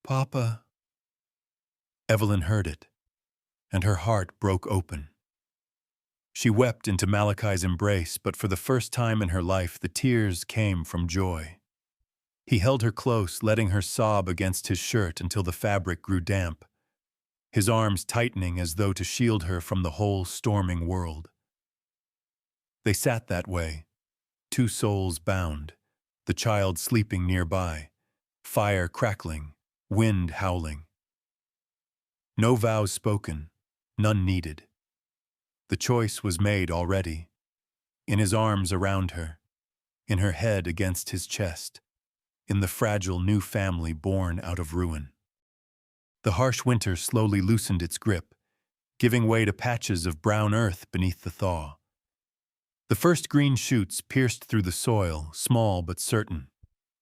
Speaker 1: Papa. Evelyn heard it, and her heart broke open. She wept into Malachi's embrace, but for the first time in her life, the tears came from joy. He held her close, letting her sob against his shirt until the fabric grew damp, his arms tightening as though to shield her from the whole storming world. They sat that way, two souls bound, the child sleeping nearby, fire crackling, wind howling. No vows spoken, none needed. The choice was made already, in his arms around her, in her head against his chest, in the fragile new family born out of ruin. The harsh winter slowly loosened its grip, giving way to patches of brown earth beneath the thaw. The first green shoots pierced through the soil, small but certain,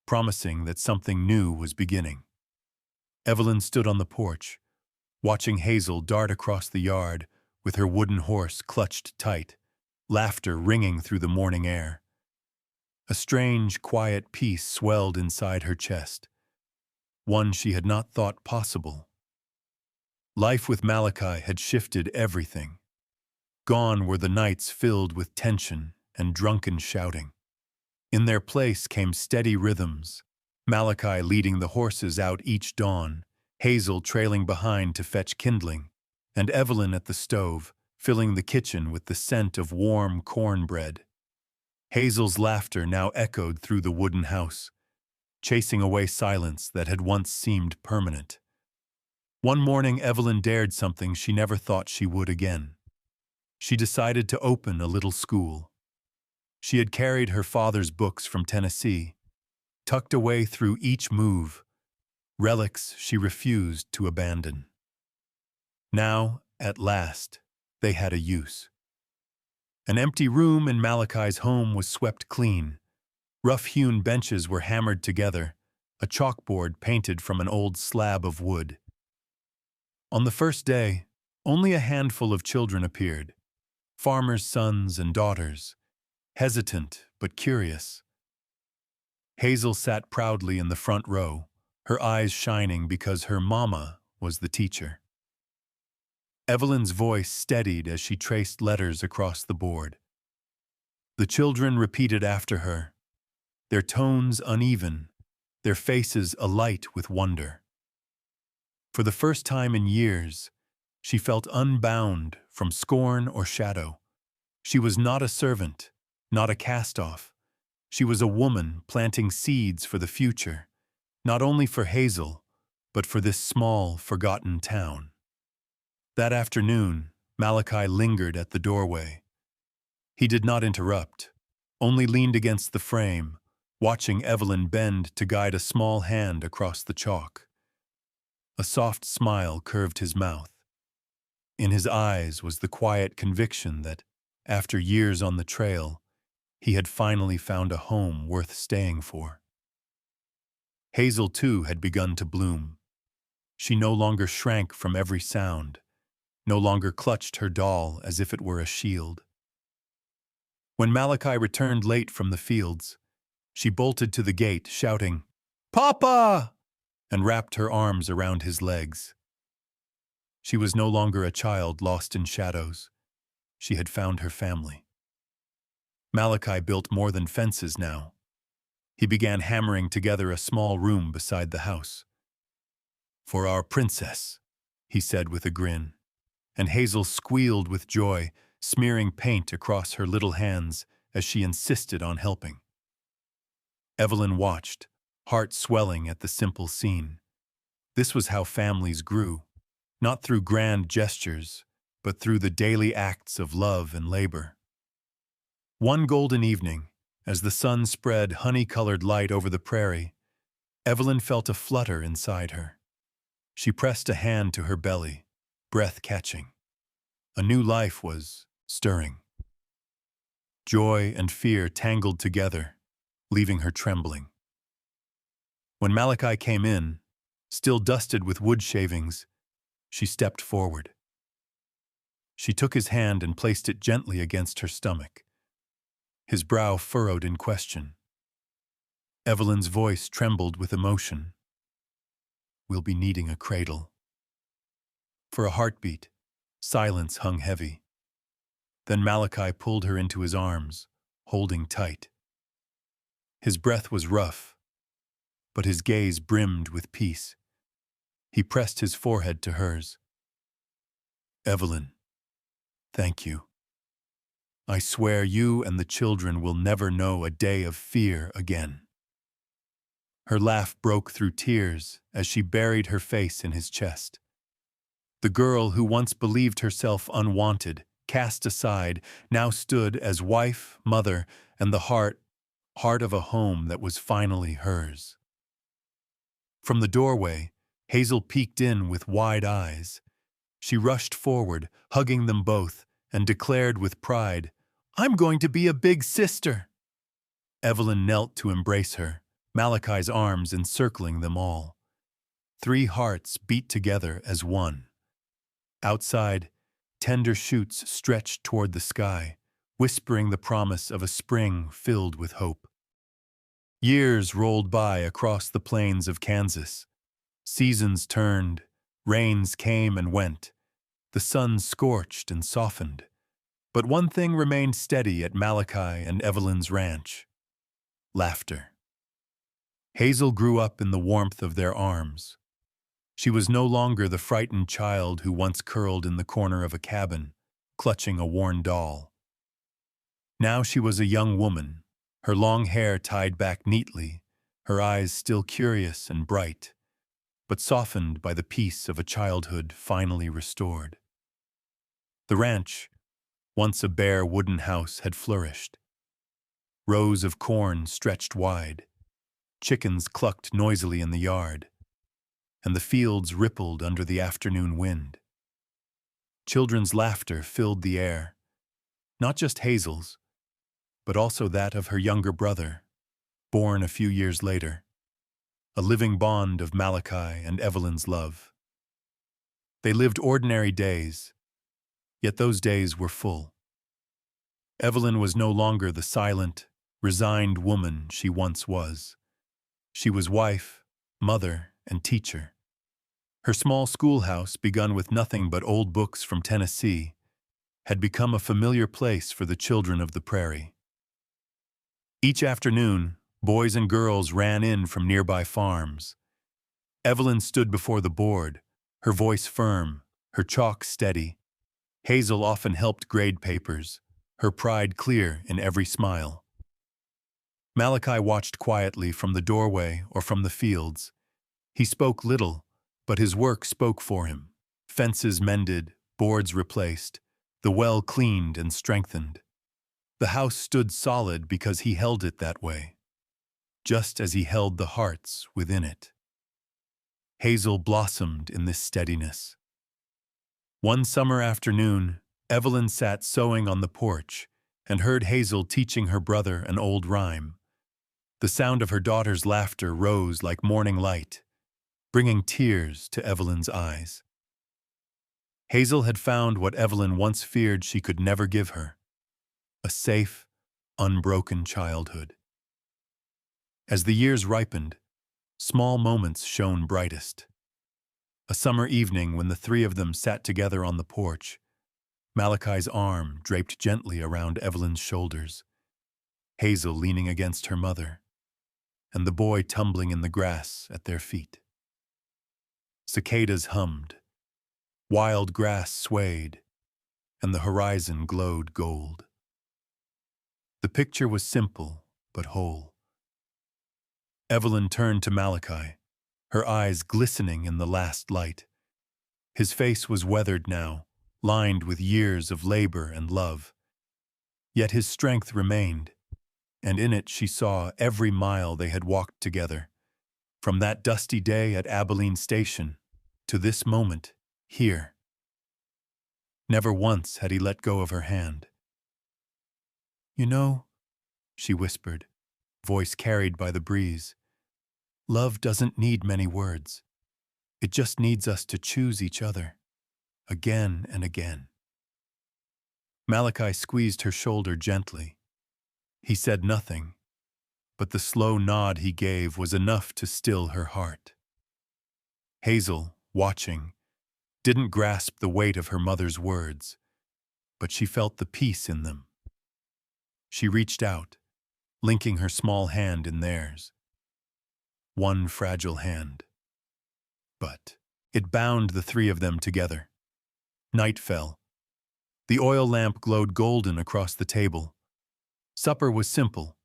Speaker 1: promising that something new was beginning. Evelyn stood on the porch, watching Hazel dart across the yard with her wooden horse clutched tight, laughter ringing through the morning air. A strange, quiet peace swelled inside her chest, one she had not thought possible. Life with Malachi had shifted everything. Gone were the nights filled with tension and drunken shouting. In their place came steady rhythms, Malachi leading the horses out each dawn, Hazel trailing behind to fetch kindling, and Evelyn at the stove, filling the kitchen with the scent of warm cornbread. Hazel's laughter now echoed through the wooden house, chasing away silence that had once seemed permanent. One morning, Evelyn dared something she never thought she would again. She decided to open a little school. She had carried her father's books from Tennessee, tucked away through each move, relics she refused to abandon. Now, at last, they had a use. An empty room in Malachi's home was swept clean. Rough-hewn benches were hammered together, a chalkboard painted from an old slab of wood. On the first day, only a handful of children appeared, farmers' sons and daughters, hesitant but curious. Hazel sat proudly in the front row, her eyes shining because her mama was the teacher. Evelyn's voice steadied as she traced letters across the board. The children repeated after her, their tones uneven, their faces alight with wonder. For the first time in years, she felt unbound from scorn or shadow. She was not a servant, not a cast-off. She was a woman planting seeds for the future, not only for Hazel, but for this small, forgotten town. That afternoon, Malachi lingered at the doorway. He did not interrupt, only leaned against the frame, watching Evelyn bend to guide a small hand across the chalk. A soft smile curved his mouth. In his eyes was the quiet conviction that, after years on the trail, he had finally found a home worth staying for. Hazel, too, had begun to bloom. She no longer shrank from every sound, no longer clutched her doll as if it were a shield. When Malachi returned late from the fields, she bolted to the gate, shouting, "Papa!" and wrapped her arms around his legs. She was no longer a child lost in shadows. She had found her family. Malachi built more than fences now. He began hammering together a small room beside the house. "For our princess," he said with a grin, and Hazel squealed with joy, smearing paint across her little hands as she insisted on helping. Evelyn watched, heart swelling at the simple scene. This was how families grew, not through grand gestures, but through the daily acts of love and labor. One golden evening, as the sun spread honey-colored light over the prairie, Evelyn felt a flutter inside her. She pressed a hand to her belly, breath catching. A new life was stirring. Joy and fear tangled together, leaving her trembling. When Malachi came in, still dusted with wood shavings, she stepped forward. She took his hand and placed it gently against her stomach. His brow furrowed in question. Evelyn's voice trembled with emotion. "We'll be needing a cradle." For a heartbeat, silence hung heavy. Then Malachi pulled her into his arms, holding tight. His breath was rough, but his gaze brimmed with peace. He pressed his forehead to hers. "Evelyn, thank you. I swear you and the children will never know a day of fear again." Her laugh broke through tears as she buried her face in his chest. The girl who once believed herself unwanted, cast aside, now stood as wife, mother, and the heart of a home that was finally hers. From the doorway, Hazel peeked in with wide eyes. She rushed forward, hugging them both, and declared with pride, "I'm going to be a big sister." Evelyn knelt to embrace her, Malachi's arms encircling them all. 3 hearts beat together as one. Outside, tender shoots stretched toward the sky, whispering the promise of a spring filled with hope. Years rolled by across the plains of Kansas. Seasons turned, rains came and went. The sun scorched and softened. But one thing remained steady at Malachi and Evelyn's ranch: laughter. Hazel grew up in the warmth of their arms. She was no longer the frightened child who once curled in the corner of a cabin, clutching a worn doll. Now she was a young woman, her long hair tied back neatly, her eyes still curious and bright, but softened by the peace of a childhood finally restored. The ranch, once a bare wooden house, had flourished. Rows of corn stretched wide, chickens clucked noisily in the yard, and the fields rippled under the afternoon wind. Children's laughter filled the air, not just Hazel's, but also that of her younger brother, born a few years later, a living bond of Malachi and Evelyn's love. They lived ordinary days, yet those days were full. Evelyn was no longer the silent, resigned woman she once was. She was wife, mother, and teacher. Her small schoolhouse, begun with nothing but old books from Tennessee, had become a familiar place for the children of the prairie. Each afternoon, boys and girls ran in from nearby farms. Evelyn stood before the board, her voice firm, her chalk steady. Hazel often helped grade papers, her pride clear in every smile. Malachi watched quietly from the doorway or from the fields. He spoke little, but his work spoke for him. Fences mended, boards replaced, the well cleaned and strengthened. The house stood solid because he held it that way, just as he held the hearts within it. Hazel blossomed in this steadiness. One summer afternoon, Evelyn sat sewing on the porch and heard Hazel teaching her brother an old rhyme. The sound of her daughter's laughter rose like morning light, bringing tears to Evelyn's eyes. Hazel had found what Evelyn once feared she could never give her: a safe, unbroken childhood. As the years ripened, small moments shone brightest. A summer evening when the three of them sat together on the porch, Malachi's arm draped gently around Evelyn's shoulders, Hazel leaning against her mother, and the boy tumbling in the grass at their feet. Cicadas hummed, wild grass swayed, and the horizon glowed gold. The picture was simple but whole. Evelyn turned to Malachi, her eyes glistening in the last light. His face was weathered now, lined with years of labor and love. Yet his strength remained, and in it she saw every mile they had walked together, from that dusty day at Abilene Station to this moment here. Never once had he let go of her hand. "You know," she whispered, voice carried by the breeze, "love doesn't need many words. It just needs us to choose each other, again and again." Malachi squeezed her shoulder gently. He said nothing, but the slow nod he gave was enough to still her heart. Hazel, watching, didn't grasp the weight of her mother's words, but she felt the peace in them. She reached out, linking her small hand in theirs. One fragile hand. But it bound the three of them together. Night fell. The oil lamp glowed golden across the table. Supper was simple: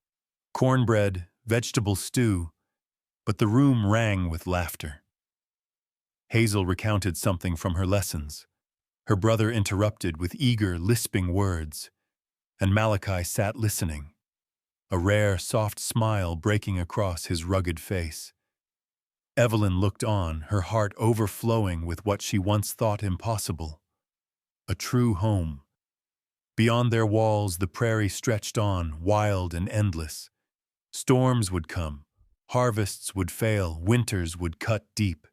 Speaker 1: cornbread, vegetable stew, but the room rang with laughter. Hazel recounted something from her lessons. Her brother interrupted with eager, lisping words, and Malachi sat listening, a rare, soft smile breaking across his rugged face. Evelyn looked on, her heart overflowing with what she once thought impossible: a true home. Beyond their walls, the prairie stretched on, wild and endless. Storms would come, harvests would fail, winters would cut deep.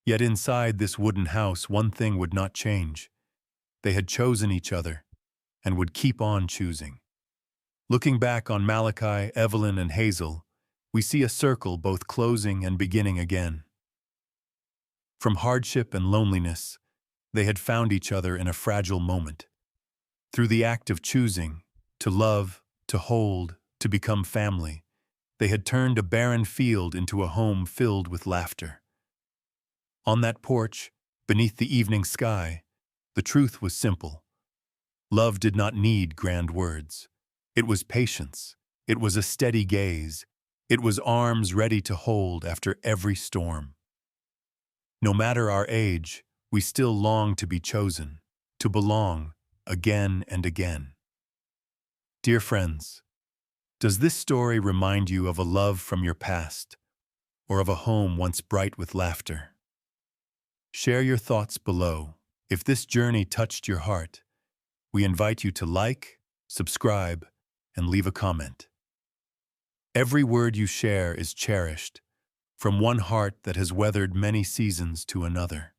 Speaker 1: Yet inside this wooden house, one thing would not change. They had chosen each other, and would keep on choosing. Looking back on Malachi, Evelyn, and Hazel, we see a circle both closing and beginning again. From hardship and loneliness, they had found each other in a fragile moment. Through the act of choosing, to love, to hold, to become family, they had turned a barren field into a home filled with laughter. On that porch, beneath the evening sky, the truth was simple. Love did not need grand words. It was patience. It was a steady gaze. It was arms ready to hold after every storm. No matter our age, we still long to be chosen, to belong, again and again. Dear friends, does this story remind you of a love from your past, or of a home once bright with laughter? Share your thoughts below. If this journey touched your heart, we invite you to like, subscribe, and leave a comment. Every word you share is cherished, from one heart that has weathered many seasons to another.